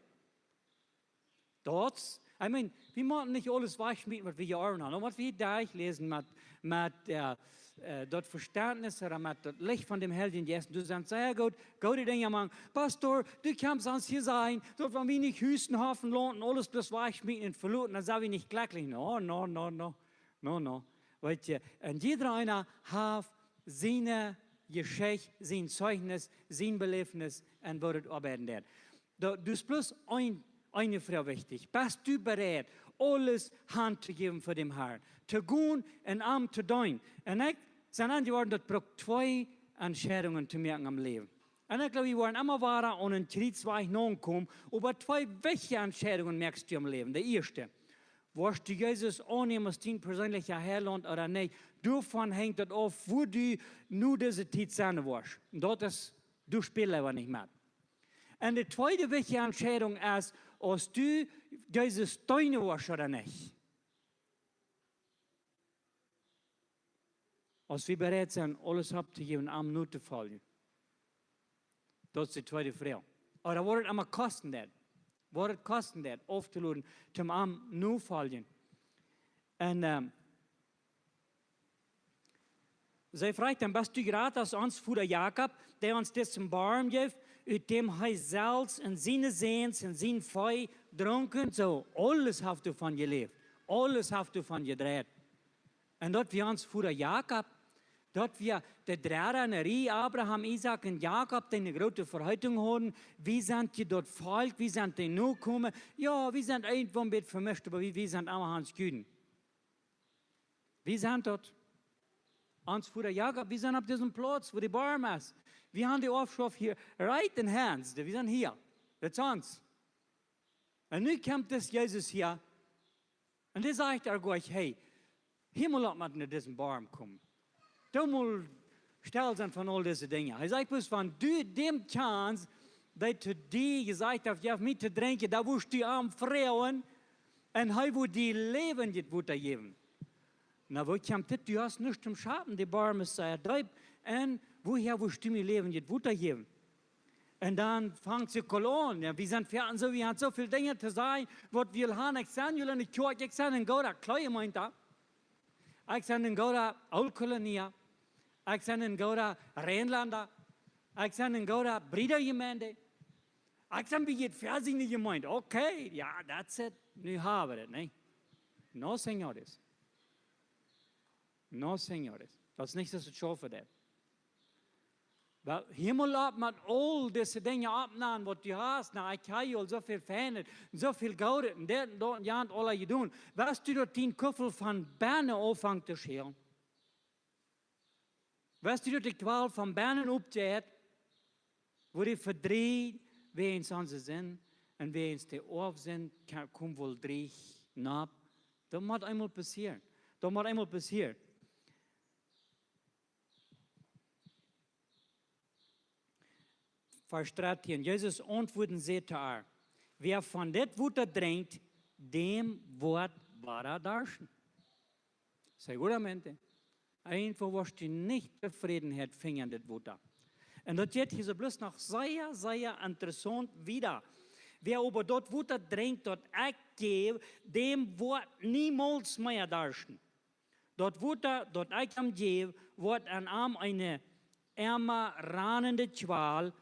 Das, ich meine, wir machen nicht alles wegschmieden, was wir hier haben, aber was wir da lesen mit das Verständnis oder mit das Licht von dem Helden Jesus. Du sagst, sehr gut, gute Dinge machen. Pastor, du kannst uns hier sein, dort wollen wir nicht Hüstenhafen lohnen, alles bloß wegschmieden und verloren, dann sind wir nicht glücklich. No. Weißt du, und jeder einer hat seine Geschichte, sein Zeugnis, sein Belebnis und wird arbeiten werden. Du bist bloß eine Frau wichtig. Bist du bereit, alles Hand zu geben für den Herrn? Zu gehen und Arm zu tun. Und ich sind angeworden, das braucht 2 Entscheidungen zu merken am Leben. Und ich glaube, wir wollen immer weiter und in Schritt 2 nachkommen, aber 2 wichtige Entscheidungen merkst du am Leben. Der erste. Wirst du Jesus annehmen als dein persönlicher Herrland oder nicht? Davon hängt es auf, wo du nur diese Zeit sein wirst. Und das ist, du spielst aber nicht mit. Und die zweite wichtige Entscheidung ist, ob du Jesus deine wirst oder nicht. Als wir bereit sind, alles abzugeben, am nur zu fallen. Das ist die zweite Frage. Aber was es einmal kosten das? Was es kosten das, aufzuladen, zum am nur fallen? Und sie fragt dann, bist du gerade als uns Bruder Jakob, der uns diesen Baum gibt, uit dem hij zelfs in zijn zeens en zijn feu dronken, so alles heeft u van je leeft. Alles heeft u van je dreid. En dat we ons Bruder Jakob, dat we de Dreiererie Abraham, Isaac und Jakob, die eine große Verheitung haben, wie sind die dort Volk, wie sind die nur gekommen? Ja, wir sind irgendwo ein bisschen vermischt, aber wir sind auch Hans Juden. Wir sind dort. Uns Bruder Jakob, wir sind auf diesem Platz, wo die Baum ist. Wir haben die Aufschrift hier, right in hands, wir sind hier. Das ist uns. Und nun kommt das Jesus hier, und der sagt er gleich, hey, hier muss man in diesen Baum kommen. Da muss still sein von all diese Dinge. Er sagt, wenn du dem Chance, dass du dir gesagt hast, ja, mit zu trinken, da wirst du am Frauen, und er wird die Leben jetzt geben. Na, wo kommt das? Du hast nichts zum Schaden, die Baum ist sehr deep, und woher wirst du mir Leben jetzt geben? Und dann fangen sie an. Ja, wir sind fertig, so, wir haben so viele Dinge zu sagen, was wir haben. Ich sage, ich sage, ich gehe klein meint da. Ich sage, ich gehe Altkolonie. Ich sage, ich gehe Rheinländer. Ich sage, ich gehe Brüdergemeinde. Ich sage, wie geht fertig nicht gemeint? Okay, ja, that's it. Nu haben wir das, ne? No, señores. No, señores. Das ist nicht, dass ich schaffe das. Weil Himmel ab mit all diese Dinge abnehmen, was du hast. Na, ich habe so viel Fähne, so viel Geld, und das und dort und ja, und alle tun. Weißt du, dort den Kuffel von Bernen anfangen zu schälen? Weißt du, die Qual von Bernen aufzieht, wo die verdreht, wer ins Hanse sind, und wer ins der Orf sind, kommt wohl drei nach. Das muss einmal passieren. Das muss einmal passieren. Vers 13. Jesus antworten sie zu ihr. Wer von das Wutter drängt, dem Wort war er darschen. Seguramente. Einfach, was die nicht zufrieden hat, fing an das Wutter. Und das geht hier so bloß noch sehr, sehr interessant wieder. Wer aber dort Wutter drängt, dort ich dem Wort niemals mehr darschen. Dort Wutter, dort ich am gebe, wird an Arm eine ärmer, ranende Qual,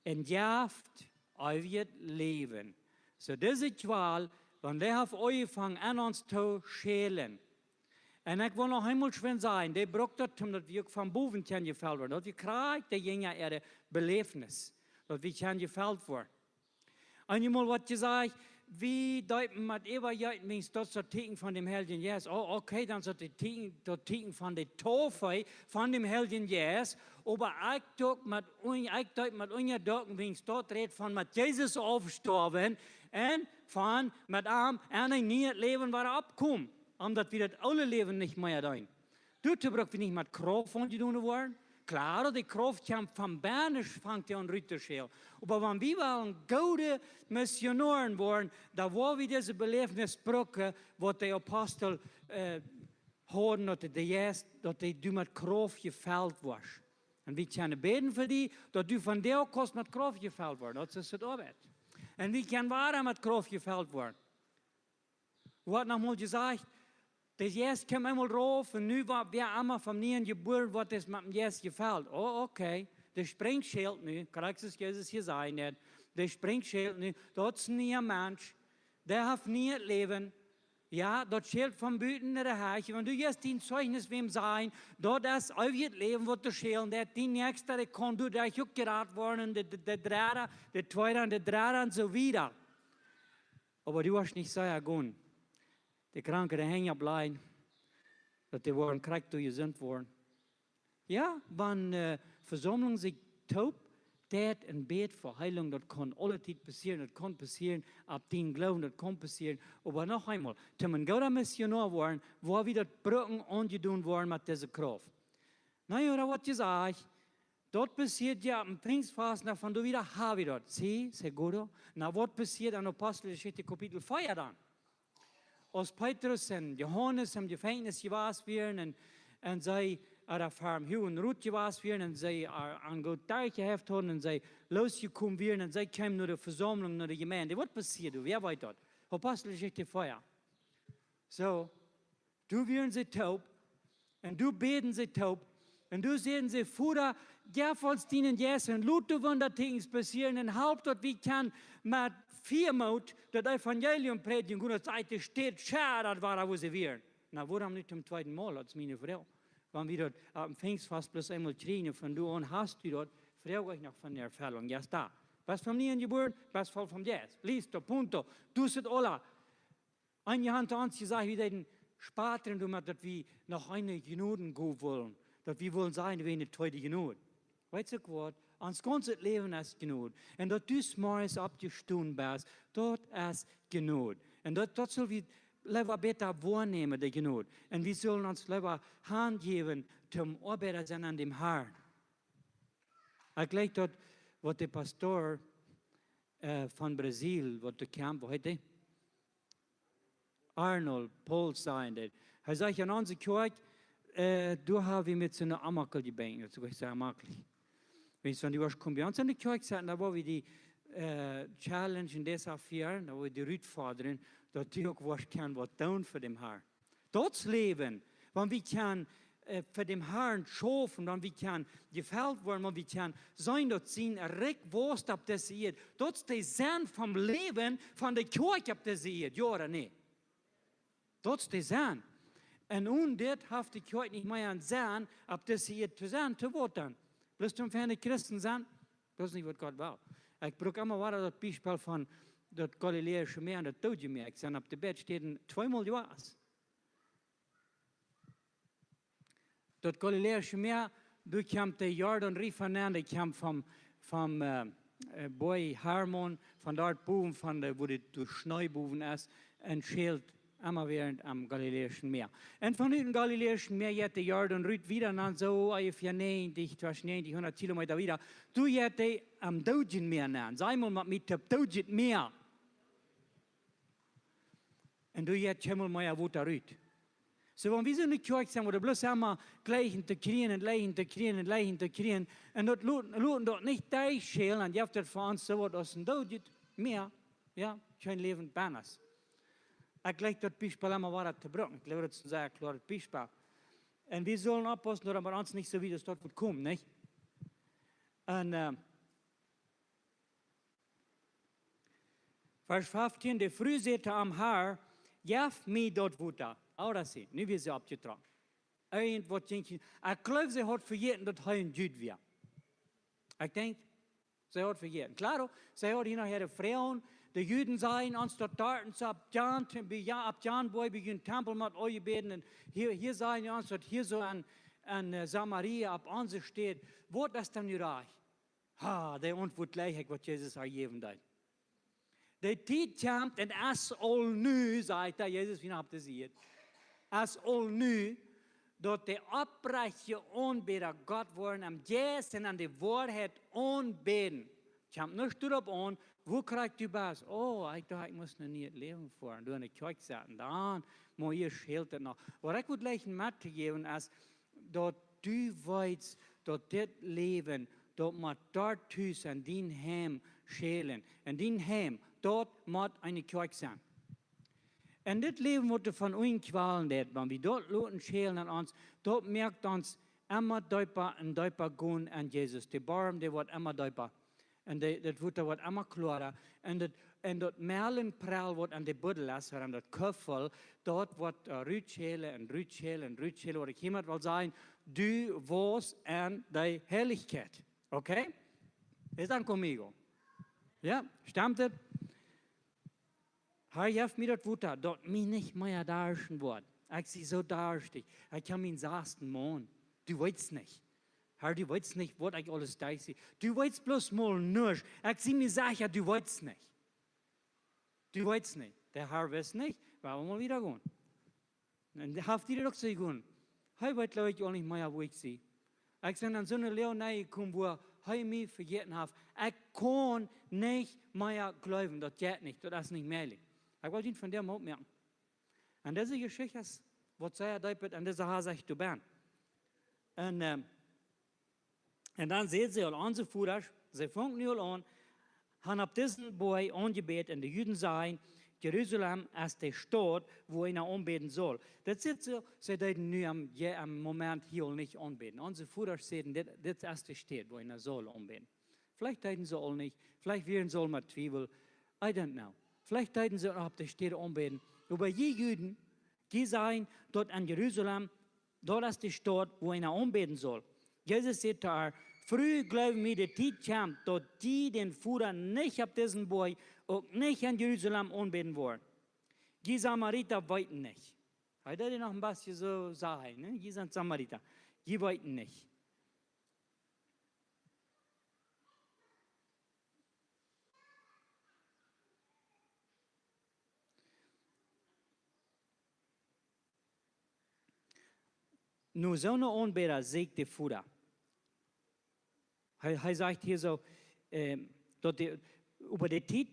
entjaft euer Leben. So diese Qual, wenn der auf euch fangen an uns zu schälen. Und ich will noch einmal schön sagen, der braucht das, dass wir vom Boven gefällt werden. Dass wir kriegen, der Jünger ihre Belebnis. Dass wir gefällt werden. Und einmal, was gesagt, wie deuten mit Eberjeiten, wenn es das Ticken von dem Helden Jesus. Oh, okay, dann so das Ticken von der Taufe von dem Helden Jesus. Aber ich deut mit unser Docken, wenn es dort redet von mit Jesus aufgestorben und von mit einem ein neues Leben war abkommen. Omdat wir das alle Leben nicht mehr tun. Du brauchst nicht mit Kraft von dir tun wollen. Klar, die Kraft kommt vom Bernisch, fängt an Ritterschel. Aber wenn wir ein gute Missionaren wollen, da wo wir diese Belebnis brauchen, was die Apostel haben, dass die mit Kraft gefällt wirst. Und wir können beten für die, dass du von der Kost mit Kraft gefällt wirst. Das ist das Arbeit. Und wir können wahr mit Kraft gefällt werden. Wat nochmal gesagt, das Jesus kam einmal rauf und nu war wer einmal von mir geboren, was das mit dem Jesus gefällt. Oh, okay. Das Springschild nu, kriegst du Jesus hier sein nicht. Das Springschild nu, das ist nie ein Mensch. Der hat nie ein Leben. Ja, das Schild vom Büten der Heiche. Wenn du jetzt ein Zeugnis wem sein, dort ist euer Leben, was du schälen, der die Nächste, der kann du, der ist auch geraten worden, der Dritte, der Zweite und der Dritte und so wieder. Aber du hast nicht so gut. Die Kranken, die hängen bleiben, dass die worden krank gesund worden. Ja, wenn Versammlung sich taub, tät und bet für Heilung, das kann alle Zeit passieren, das kann passieren, ab den Glauben, das kann passieren. Aber noch einmal, wenn man guter Missionar worden, wo wir das Brücken angedun worden mit dieser Kraft. Naja, oder was ich sage, dort passiert ja am Pfingstfast, wenn du wieder habe dort. Sie, seguro. Na, was passiert an Apostelgeschichte Kapitel 4 dann? Als Petrus und Johannes im Gefängnis gewesen wären und sie der Farm hier und Rut gewas werden und sie an gut Tag gehabt haben und sie losgekommen werden und sie kamen nur der Versammlung, nur der Gemeinde. Was passiert? Wer weiß das? Apostelgeschichte Feuer. So, du werden sie taub und du beten sie taub und du sehen sie Futter, Gerfolds dienen Jesus und Lute Wundertings passieren und Haupt dort wie kann mit Viermut das Evangelium predigen, gut, das Seite steht, schade, das war, wo sie wären. Na, warum nicht zum zweiten Mal, als meine Frau? Wenn wir dort am Pfingstfest bloß einmal kriegen, von du und hast du dort, frage ich noch von der Erfüllung, ja, ist da. Was von mir geboren, was voll vom Jesus. Listo, punto, du sit alla. Eine Hand an uns gesagt, wie den Spaten, du dass wir noch eine Genoden gehen wollen, dass wir wollen sein, wie eine zweite Genode. Weißt du was? Ons ganze Leben ist Genode. Und dass du morgens abgestunden bist, dort ist Genode. Und dort soll wir lieber besser wahrnehmen, die Genode. Und wir sollen uns lieber Hand geben zum Arbeiter sein an dem Herrn. Ich glaube, dort, was der Pastor von Brasil, was der Camp heute, Arnold Paul sein, er sagt an unsere Kirche, du hast mit so einer Amakel gebannt, so ich sage Amakel. Wenn es von die kommt, bei uns in der Kirche sagen, da war wir die Challenge in dieser Affäre, da war die Rütfaderin, dass die auch was kann, was tun für den Herrn. Das Leben, wenn wir kann für den Herrn schaffen, wenn wir kann gefällt werden, wenn wir kann sein, dort sehen, recht was ab das hier, das ist der Sinn vom Leben von der Kirche ab das hier, ja oder nicht? Das ist der Sinn. Und das hat die Kirche nicht mehr einen Sinn, ab das hier zu sein, zu werden. Bloß zum ferne Christen sein, das ist nicht, was Gott will. Ich brauche immer wieder das Beispiel von das Galiläische Meer und das Tote Meer. Ich sage, auf dem Bett steht zweimal was. Das Galiläische Meer, du kommst der Jordan Rief an, der kam vom Boy Harmon, von dort Buben, wo die Schneububen ist, und schält immer während am Galiläischen Meer. Und von dem Galiläischen Meer jetzt der Jordan Rüt wieder an so ungefähr 100 Kilometer wieder. Du jetzt am Dogen Meer an, sei mal mit dem Dogen Meer. Und du jetzt schon mal wo der Rüt. So, wenn wir so eine Kirche sind, wo du bloß einmal gleich integrieren und gleich integrieren und gleich integrieren, und dort luten dort nicht durchschälen, und ihr habt das für uns so was aus dem Dogen Meer, ja, kein Leben Banners. Ich glaube, das Beispiel immer war zu brauchen. Ich glaube, das ist ein sehr klares Beispiel. Und wir sollen aufpassen, dass wir uns nicht so wie das dort wird kommen, nicht? Und Vers 15, der früh sagte am Haar, jaf mir dort wuta. Ahora sí, nu wir sie abgetragen. Irgendwas denke ich glaube, sie hat vergessen, dass er ein Jüd war. Ich denke, sie hat vergessen. Klaro, sie hat hier nachher Frauen, die Juden seien uns dort tarten, so ab Jan, wo wir in Tempel mit euch beten, und hier seien uns dort, hier so an Samaria, ab uns steht, wo das dann nicht reich? Ha, der Antwort gleich, was Jesus ergeben hat. Der Zeit kommt, und es all nu, sagt Jesus, wie habt ihr sie? Es all nu, dort der abbreche Anbeter Gott wollen, am Jesus und an die Wahrheit anbeten. Kommt nicht darauf an, wo kriegst du was? Oh, ich dachte, ich muss noch nie leben fahren. Du in der Kirche sitzen, dann muss ich schält das noch. Was ich würde gleich mitgeben, ist, dass du weißt, dass das Leben, dass man dort tust, an dein Heim schälen. An dein Heim, dort muss eine Kirche sein. Und das Leben, was von uns qualen wird, wenn wir dort Leute schälen an uns, dort merkt uns immer deutlicher und deutlicher gehen an Jesus. Der Baum, der wird immer deutlicher. Und das wird immer klarer. Und das Merlenprall wird an der Buddel ist, an der Köffel, dort wird Rütschäle und Rütschäle und Rütschäle, oder jemand will sagen, du warst an der Herrlichkeit. Okay? Están conmigo? Ja, stimmt das? Herr, hilf mir das Wutter, dort mich nicht mehr darstellen wird. Ich sehe so darstig. Ich kann mich saßen Mond. Du weißt nicht. Herr, du weißt nicht, was ich alles da sehe. Du weißt bloß mal nicht. Ich sehe mir sicher, du weißt nicht. Du weißt nicht. Der Herr weiß nicht, warum wir wieder gehen. Und der hat dir doch so gehen. Hey, weiß Leute auch nicht mehr, wo ich sehe. Ich bin an so eine Leone gekommen, wo ich mich vergessen habe. Ich kann nicht mehr glauben, das geht nicht, das ist nicht möglich. Ich wollte ihn von dem merken. Und diese Geschichte ist, was sehr deutlich an dieser Hase du bist. En dan sehen sie al onze voeders, ze vangen nu al aan, han op diesen boy aangebed en de Juden zijn, Jeruzalem als de stad, wo einer aanbeden soll. Dat zit zo, ze deuten nu am Moment hier al nicht aanbeden. Onze voeders zeggen, dit is de stad, wo einer soll aanbeden. Vielleicht deuten sie all nicht, vielleicht wären sie all mit Zwiebel, I don't know. Vielleicht deuten sie auch auf der Städte anbeten. Aber je Juden, die sagen, dort in Jerusalem, dort ist die Stadt, wo einer anbeten soll. Jesus sagt da, früh glauben wir, die Zeit kommt, dort die den Führer nicht auf diesen Boy, auch nicht in Jerusalem anbeten wollen. Die Samariter wollten nicht. Ich würde noch ein bisschen so sagen, ne? Die sind Samariter. Die wollten nicht. Nur so eine Anbeter sägt der Führer. Er sagt hier so, über die Zeit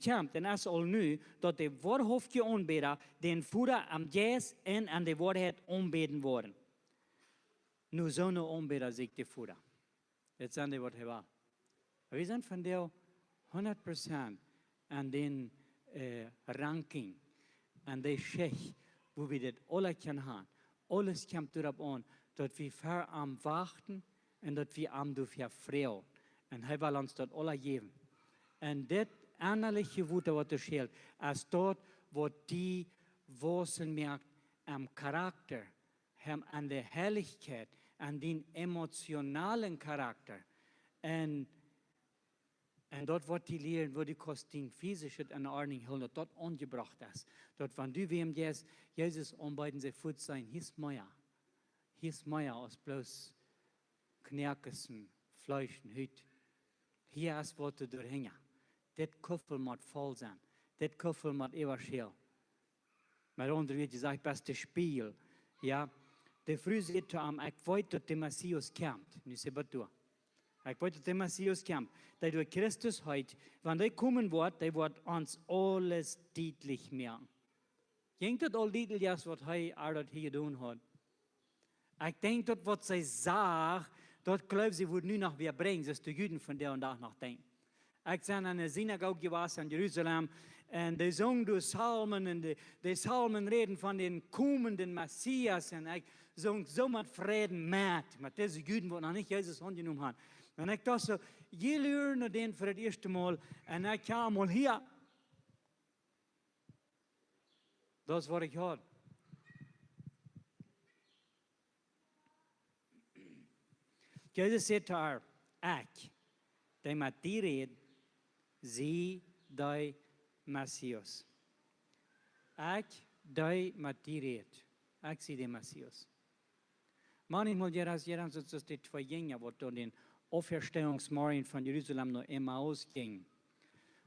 kommt, dann ist all nu, dass die wahrhaftige Anbeter den Führer am Jes und an die Wahrheit anbeten worden. Nur so eine Anbeter sägt der Führer. Jetzt sind die, was er war. Wir sind von der 100% an den Ranking, an der Schicht, wo wir das alle können haben. Alles kommt darauf an, dass wir für am warten und dass wir am dafür freuen. Und er will uns das alle geben. Und das innerliche Wunder, was er schält, ist dort, wo die Wurzeln merkt, am Charakter, an der Herrlichkeit, an den emotionalen Charakter. Und dort, wo die lehren, wo die Kostüm physisch in Ordnung holen, dort angebracht ist. Dort, wenn du wem jetzt Jesus anbeiten, sie Fuß sein, hier ist mehr als bloß Knärkessen, Fleischen, Hüt. Hier ist was du durchhängen. Das Koffer muss voll sein. Das Koffer muss überschell. Mit anderen wird gesagt, beste Spiel. Ja, der früh sagt ich wollte, dass der Messias kommt. Und ich sage, was du? Ich wollte, dass der Messias kommt. Der durch Christus heute, wenn der kommen wird, der wird uns alles deutlich merken. Denkt das all deutlich, was er hier getan hat? Ich denke, das, was sie sagt, das glaubt sie, wird nur noch wieder bringen, dass die Juden von der und da noch denken. Ich bin in einer Synagoge gewesen in Jerusalem und die singen die Psalmen und die Psalmen reden von den kommenden Messias und ich sing so mit Frieden mit diesen Juden, die noch nicht Jesus angenommen haben. Und ich dachte so, je lernen den für das erste Mal und ich kam mal hier. Das war ich heute. Jesus sagt zu ihr, der mit dir redet, sie, der Messias. Der mit dir redet, sie, der Messias. Manchmal, jeder so die zwei Jünger, die durch den Auferstehungsmorgen von Jerusalem nach Emmaus gingen.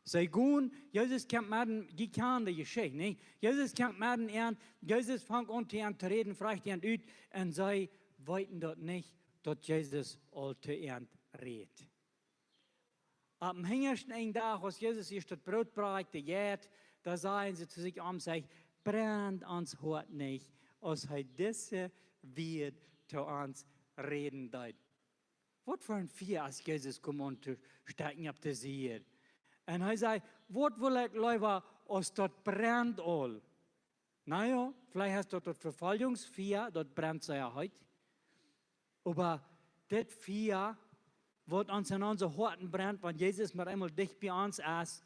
Sie gehen, Jesus kommt mit die kennen die Geschichte, nicht? Jesus kommt mit ihnen, Jesus fängt an zu reden, fragt ihn aus, und sie wollten dort nicht, dass Jesus all zu ihnen redet. Am hintersten Tag, als Jesus ist das Brot brachte, da sagen sie zu sich sich, brennt uns Hort nicht, als diese wird zu uns reden deit. Was für ein Vier, als Jesus kommt und zu stecken auf der See. Und er sagt, was will ich lieber, als dort brennt all? Naja, vielleicht hast du dort Verfolgungsvier, dort brennt es ja heute. Aber das Vier, was uns in unseren Horten brennt, wenn Jesus mal einmal dicht bei uns ist.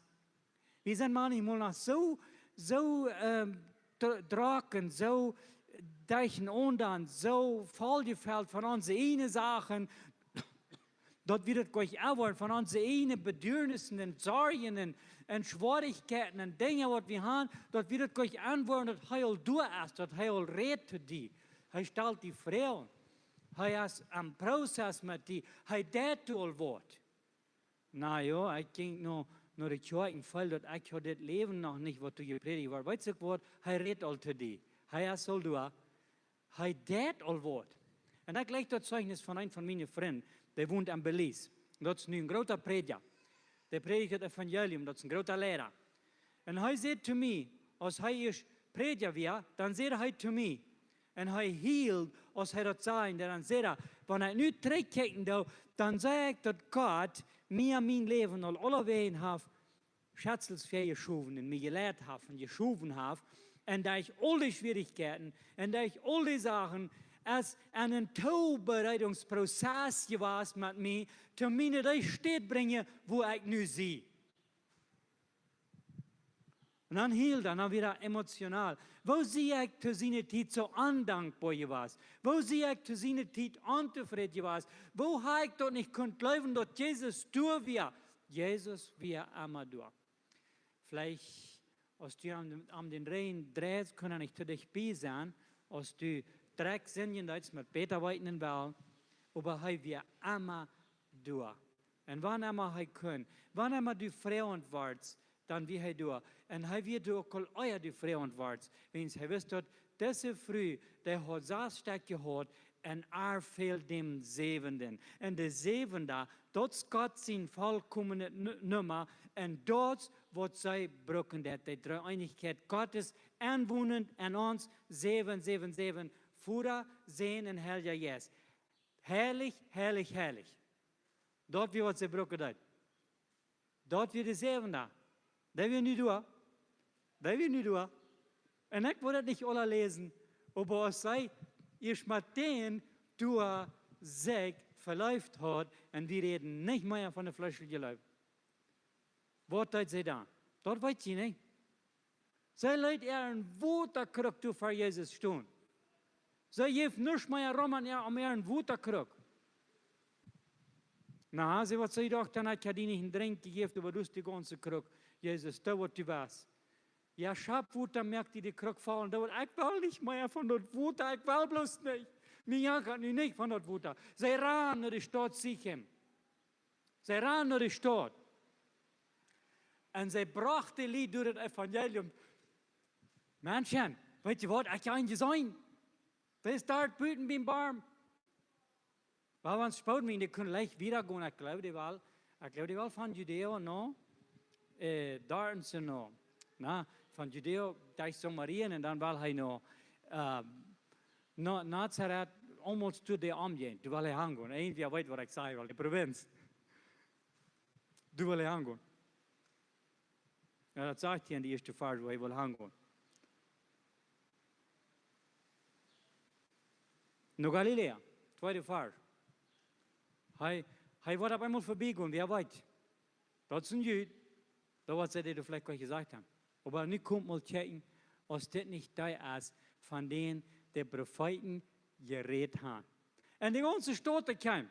Wir sind manchmal noch so trocken, so deichen und so vollgefällt von unseren eigenen Sachen, dort wird es gleich auch von unseren eigenen Bedürfnissen und Sorgen und Schwierigkeiten und Dingen, was wir haben, dort wird es gleich antworten, dass Heil du ist, dass Heil redet die. Er stellt die Frauen. Er ist am Prozess mit die. Er das all wird. Na ja, ich ging nur die Kirchen voll, dass ich das Leben noch nicht, was du gepredigt hast. Weißt du was? Er redet all zu dir. Er ist all du. Er das all wird. Und ich gleich das Zeugnis von einem von meinen Freunden, der wohnt am Belize. Das ist ein großer Prediger. Der predigt das Evangelium, das ist ein großer Lehrer. Und er sagt zu mir, als er ist Prediger wird, dann sagt er zu mir, En hij hield, als hij dat zei, en dan zei hij, wanneer ik nu terugkijk, dan zei ik dat God mir mijn leven al alle wegen heeft, schatzels voor geschoven en mir geleerd heeft en geschoven heeft. En dat ich al die Schwierigkeiten und dat ich all die Sachen als einen Vorbereitungsprozess gewesen mit mir, zu mir in Stadt bringen, wo ich nu sehe. Und dann hielt er, dann wieder emotional. Wo sehe ich zu seiner Zeit so undankbar gewesen? Wo sehe ich zu seiner Zeit unzufrieden gewesen? Wo habe ich dort nicht glauben, dass Jesus durch wir? Jesus wir immer durch. Vielleicht, als du am den Rhein drehst, können nicht zu dich bei sein, als du Dreck singen willst mit Peter weiten will, aber hij wir immer durch. Und wann immer hij können, wann immer du Frauen warst, dann wie hij durch. Und hij wird durch all euer die Frauen warst, wenn hij wisst, dass diese früh, der hat so stark gehört, und fehlt dem Siebenden. Und der Siebende, dort ist Gott sein vollkommene Nummer, und dort wird sie brücken, die Dreieinigkeit Gottes, anwohnend an uns, 777, Vater, Sohn und Heiliger Geist. Herrlich, herrlich, herrlich. Dort wird sie brücken. Dort wird der Siebende. Der wird nicht durch. Der wird nicht durch. Und ich wollte nicht alle lesen, aber es sei, ich mit denen durch sich verläuft hat, und wir reden nicht mehr von der fleischlichen Leib. Was tut sie da? Dort weiß sie nicht. Sie leid ein Wuterkrug zu für Jesus stehen. Sie gibt nicht mehr rum an ihr, ein Wuterkrug. Na, sie wird sich doch dann, ich habe ihnen einen Drink gegeben, aber du hast die ganze Krug. Jesus, da wird du was. Ja, Schabwuter merkt die Krug fallen. Da wird, ich will nicht mehr von dort Wuter, ich will bloß nicht. Mir kann nicht von dort Wuter. Sie ran nach der Stadt Sichem. Sie ran nach der Stadt. Und sie brachte Lied durch das Evangelium. Menschen, weißt du was, ich kann nicht sein. Das dort büten beim Baum. Weil wenn es spät wird, die können leicht wieder gehen. Ich glaube, die will von Judäa noch, dort sind noch. Na, von Judäa, da ist Samarien, und dann will er noch, Nazareth, almost zu der Umgehen. Du willst hingehen. Irgendwie weiß, was ich sagen will, die Provinz. Du willst hingehen. Ja, das sagt hier in die erste Phase, wo ich will hingehen. Noch Galiläa, zweite Phase. Hij wird auf einmal vorbeigehen, wer weiß. Das ist ein Jüd. Da was sie dir vielleicht gleich gesagt haben. Aber nicht kommt mal checken, was das nicht da ist, von denen die Propheten geredet haben. Und die ganze Stadt kam.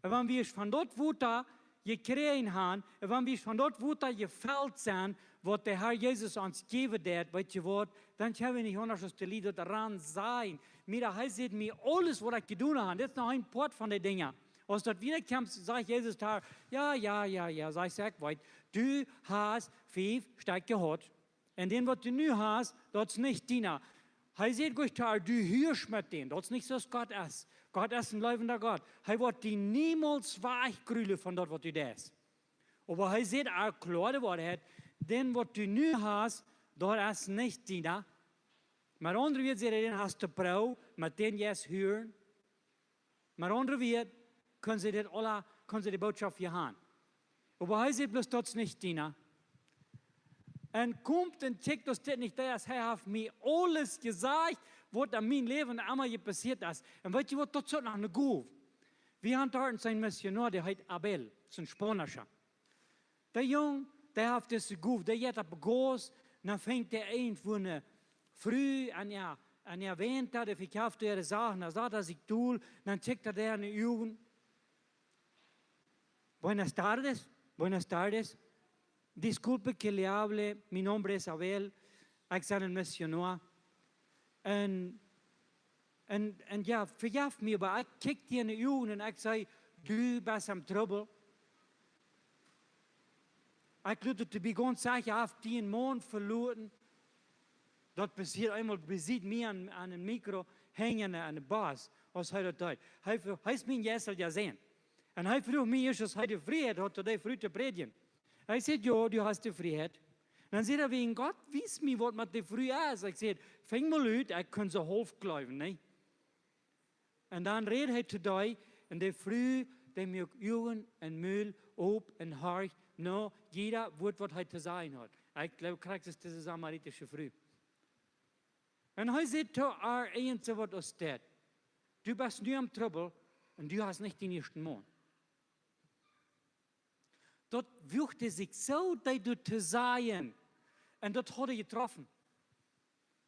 Und wenn wir von dort Wuter gekriegt haben, und wenn wir von dort Wuter gefällt sind, was der Herr Jesus uns gegeben hat, weißt du was, dann können wir nicht anders als die Lieder daran sein. Mir heißt mir alles, was ich getan habe, das ist noch ein Port von den Dingen. Als dort wiederkommt, sagt Jesus da, ja, sag ich weit, du hast 5 Steig gehabt. Und den, was du nu hast, das ist nicht deiner. Er sagt euch da, du hörst mit dem, das ist nicht so, was Gott ist. Gott ist ein lebender Gott. Er wird dich niemals weichgrülen von dort, was du da hast. Aber er sagt auch klar, das Wort, den, was du nu hast, das ist nicht deiner. Maar andere wird sagen, den hast du Brau, mit dem jetzt hören. Maar andere wird, können sie das alle, können sie die Botschaft hier haben. Aber er sagt bloß, das ist nicht deiner. Und kommt und checkt, dass das nicht da ist. Er hat mir alles gesagt, was in meinem Leben einmal passiert ist. Und weißt du, was das ist noch eine Guf. Wir haben dort einen Missionar, der heißt Abel, das ist ein Spanischer. Der Junge, der hat das Guf, der hat ab groß, dann fängt der irgendwo früh an der Winter, der verkauft ihre Sachen, dann sagt er sich tun, dann checkt er der in die Augen. Buenas tardes. Disculpe que le hable, mi nombre es Abel, ich soy un misionar. Und ja, verjaf mir, aber ich kick dir in die Augen und ich sage, du bist am Trouble. Ich glaube, du bist ganz sicher, auf den Mond verloren. Das passiert einmal, besieht mir an einem Mikro, hängen an einem Bass, was er dort. Er ist mir jetzt ja sehen. Und er fragt mich, dass er die Freiheit hat, die früh zu predigen. Ich sagte, ja, du hast die Freiheit. Und dann sagt er, wegen Gott, wies mir, was mit der früh ist. Ich sage, fäng mal ut, ich kann so half glauben, ne? Und dann redet er zu dir, in der Früh, dem Jugend und Müll, Ob und Hart, no, jeder wird, was er zu sagen hat. Ich glaube, kriegst es diese samaritische Früh. Und er sagt zu er Einzige, was es steht. Du bist nur im Trouble und du hast nicht den ersten Mann. Dort wirkte sich so, dass du zu sagen. Und das hat er getroffen.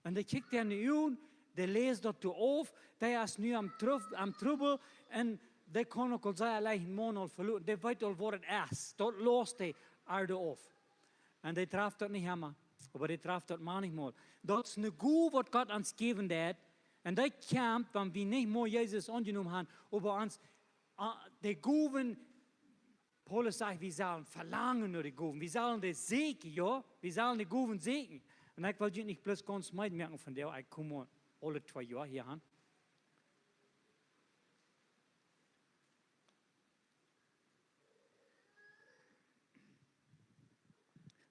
Und er kickt in die Augen, der lest dort auf, der ist nur am Trouble und der kann auch sein allein Monat verloren. Der weiß auch, wo es ist. Dort lost er Erde auf. Und der traf das nicht immer, aber der traf das manchmal. Das ist eine Gu, was Gott uns gegeben hat. Und der kämpft, wenn wir nicht mehr Jesus angenommen haben, über uns, die Guven, Paulus sagt, wir sollen verlangen nur die Guven. Wir sollen das segnen, ja? Wir sollen die Guven segnen. Und ich will nicht bloß ganz mitmerken von der, ich komme alle 2 Jahre hier an.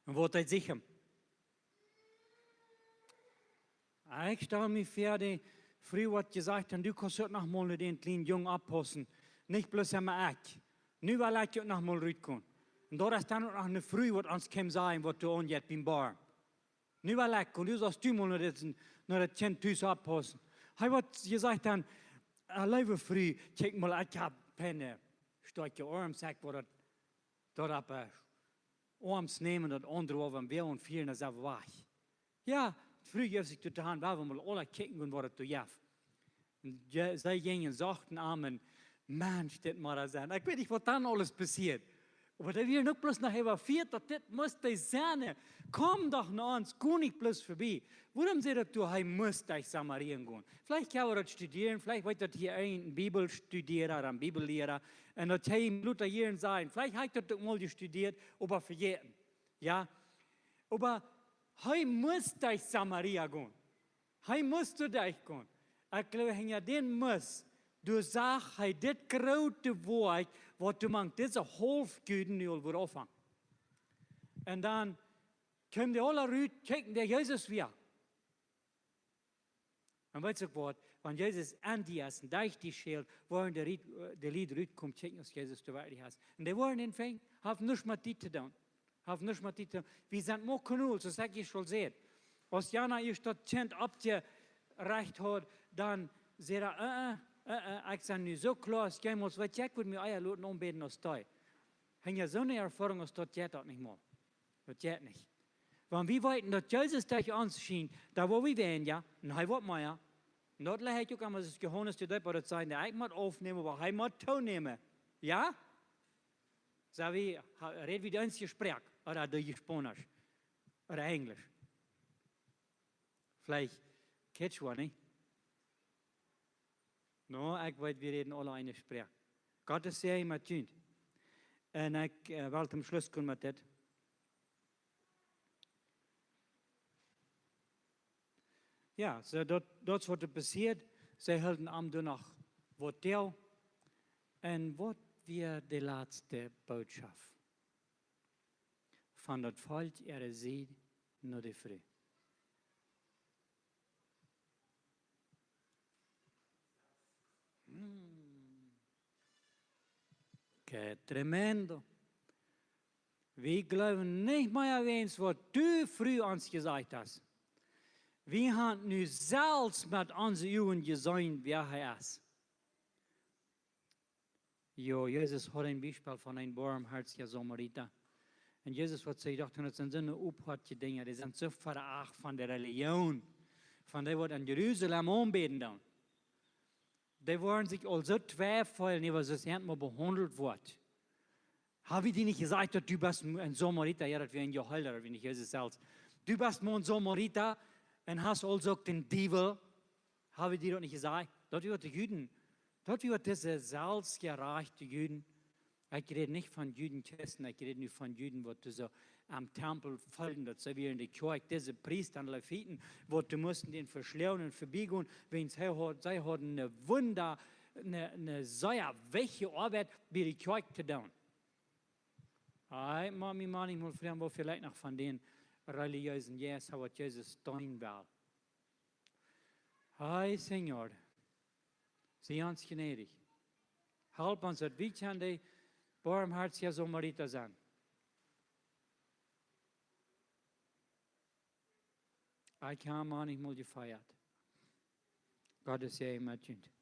Und was ist sicher? Ich stelle mir vor, die früher hat gesagt, du kannst heute noch mal den kleinen Jungen abpassen. Nicht bloß einmal ich. Nu will ich noch mal rauskommen. Und da ist dann noch eine Früh, was uns kann sein, was du anjet beim Bar. Nu will ich, und du sagst, du mal noch das Kind abpassen. Er hat gesagt dann, liebe Früh, check mal, ich habe eine starke Armsack, wo das dort ab Arms nehmen, das andere auf dem Wehr und vielen, das ist wach. Ja, früh gibt sich die Hand, weil wir mal alle kicken und was das du jaff. Und sie gingen sagten Amen, Mann, steht mal da sein. Ich weiß nicht, was dann alles passiert. Aber da wir nicht bloß nachher viert, das muss sein. Komm doch nach uns, geh nicht bloß vorbei. Warum sagt du, hey, musst dich Samarien gehen? Vielleicht kann er das studieren, vielleicht wird das hier ein Bibelstudierer oder ein Bibellehrer und das ihm Luther hier sein. Vielleicht hat er das mal studiert, aber vergessen. Ja? Aber hey, musst dich Samaria gehen. Hey, musst du dich gehen. Ich glaube, ja, den muss. Du sagst, hey, das große Wort, was du machst, diese Halbgüten, die wird auffangen. Und dann kommen die alle raus, checken der Jesus wieder. Und weißt du was, wenn Jesus an die ist, und durch die Schäl, wollen der Lied rauskommt, checken, dass Jesus du wirklich hast. Und die wollen den Fang, haben nichts mit dir zu tun. Haben nichts mit dir zu tun. Wir sind nur genug, so sag ich schon sehr. Als Jana ihr das Kind abgereicht hat, dann sagt er, ich sage nicht so klar, es gehen muss, weil ich würde mir euer Leuten anbeten als da. Haben ja so eine Erfahrung, als das geht das nicht mal. Das geht nicht. Wenn wir wollten, dass Jesus durch uns schien, da wo wir wären, ja, und er wird mal, ja, und dort lässt ich auch immer das Gehones, die Leute, das sein, der ich aufnehmen, aber er muss teilnehmen. Ja? Sag wie, red wie uns Gespräch, oder du Spanisch, oder Englisch. Vielleicht Quechua, nicht? No, ich weiß, wir reden alle eine Sprache. Gott ist sehr immer tun. Und ich will zum Schluss kommen mit das. Ja, so dort was passiert. Sie halten am nach was der. Und was wir die letzte Botschaft von das Volk ihrer Seele nur die Früh. Que tremendo. Wir glauben nicht mehr erwähnt, was du früh uns gesagt hast. Wir haben nu selbst mit unseren Augen gesehen, wer er ist. Jo, Jesus hat ein Beispiel von einem barmherzigen Samariter. Und Jesus hat sich gedacht, das sind so eine uphartige Dinge, die sind so verachtet von der Religion, von der, was in Jerusalem anbeten dann. Die wollen sich also zweifeln, über das erstmal behandelt wird. Habe ich dir nicht gesagt, dass du bist ein Samariter? Ja, das wäre ein Gehalter, wenn ich Jesus selbst. Du bist ein Samariter und hast also den Teufel. Habe ich dir das nicht gesagt? Das wird die Juden. Das wird diese salzgereichte Juden. Ich rede nicht von Judenchristen, ich rede nur von Juden, die so am Tempel folgen, das so wie in der Kirche, diese Priester und Leviten, wo die mussten den verschleuen und verbiegen, wenn sie hatten eine Wunder, eine sehr welche Arbeit bei der Kirche zu tun. Ich mache mich manchmal fragen, wo vielleicht noch von denen religiösen Jesus, wat Jesus doen wil. Hey, Senor, zie ons gnädig. Help ons dat we aan de barmhartige Samariter zijn. Ik kan manchmal gefeiert. Gottes Segen mit uns.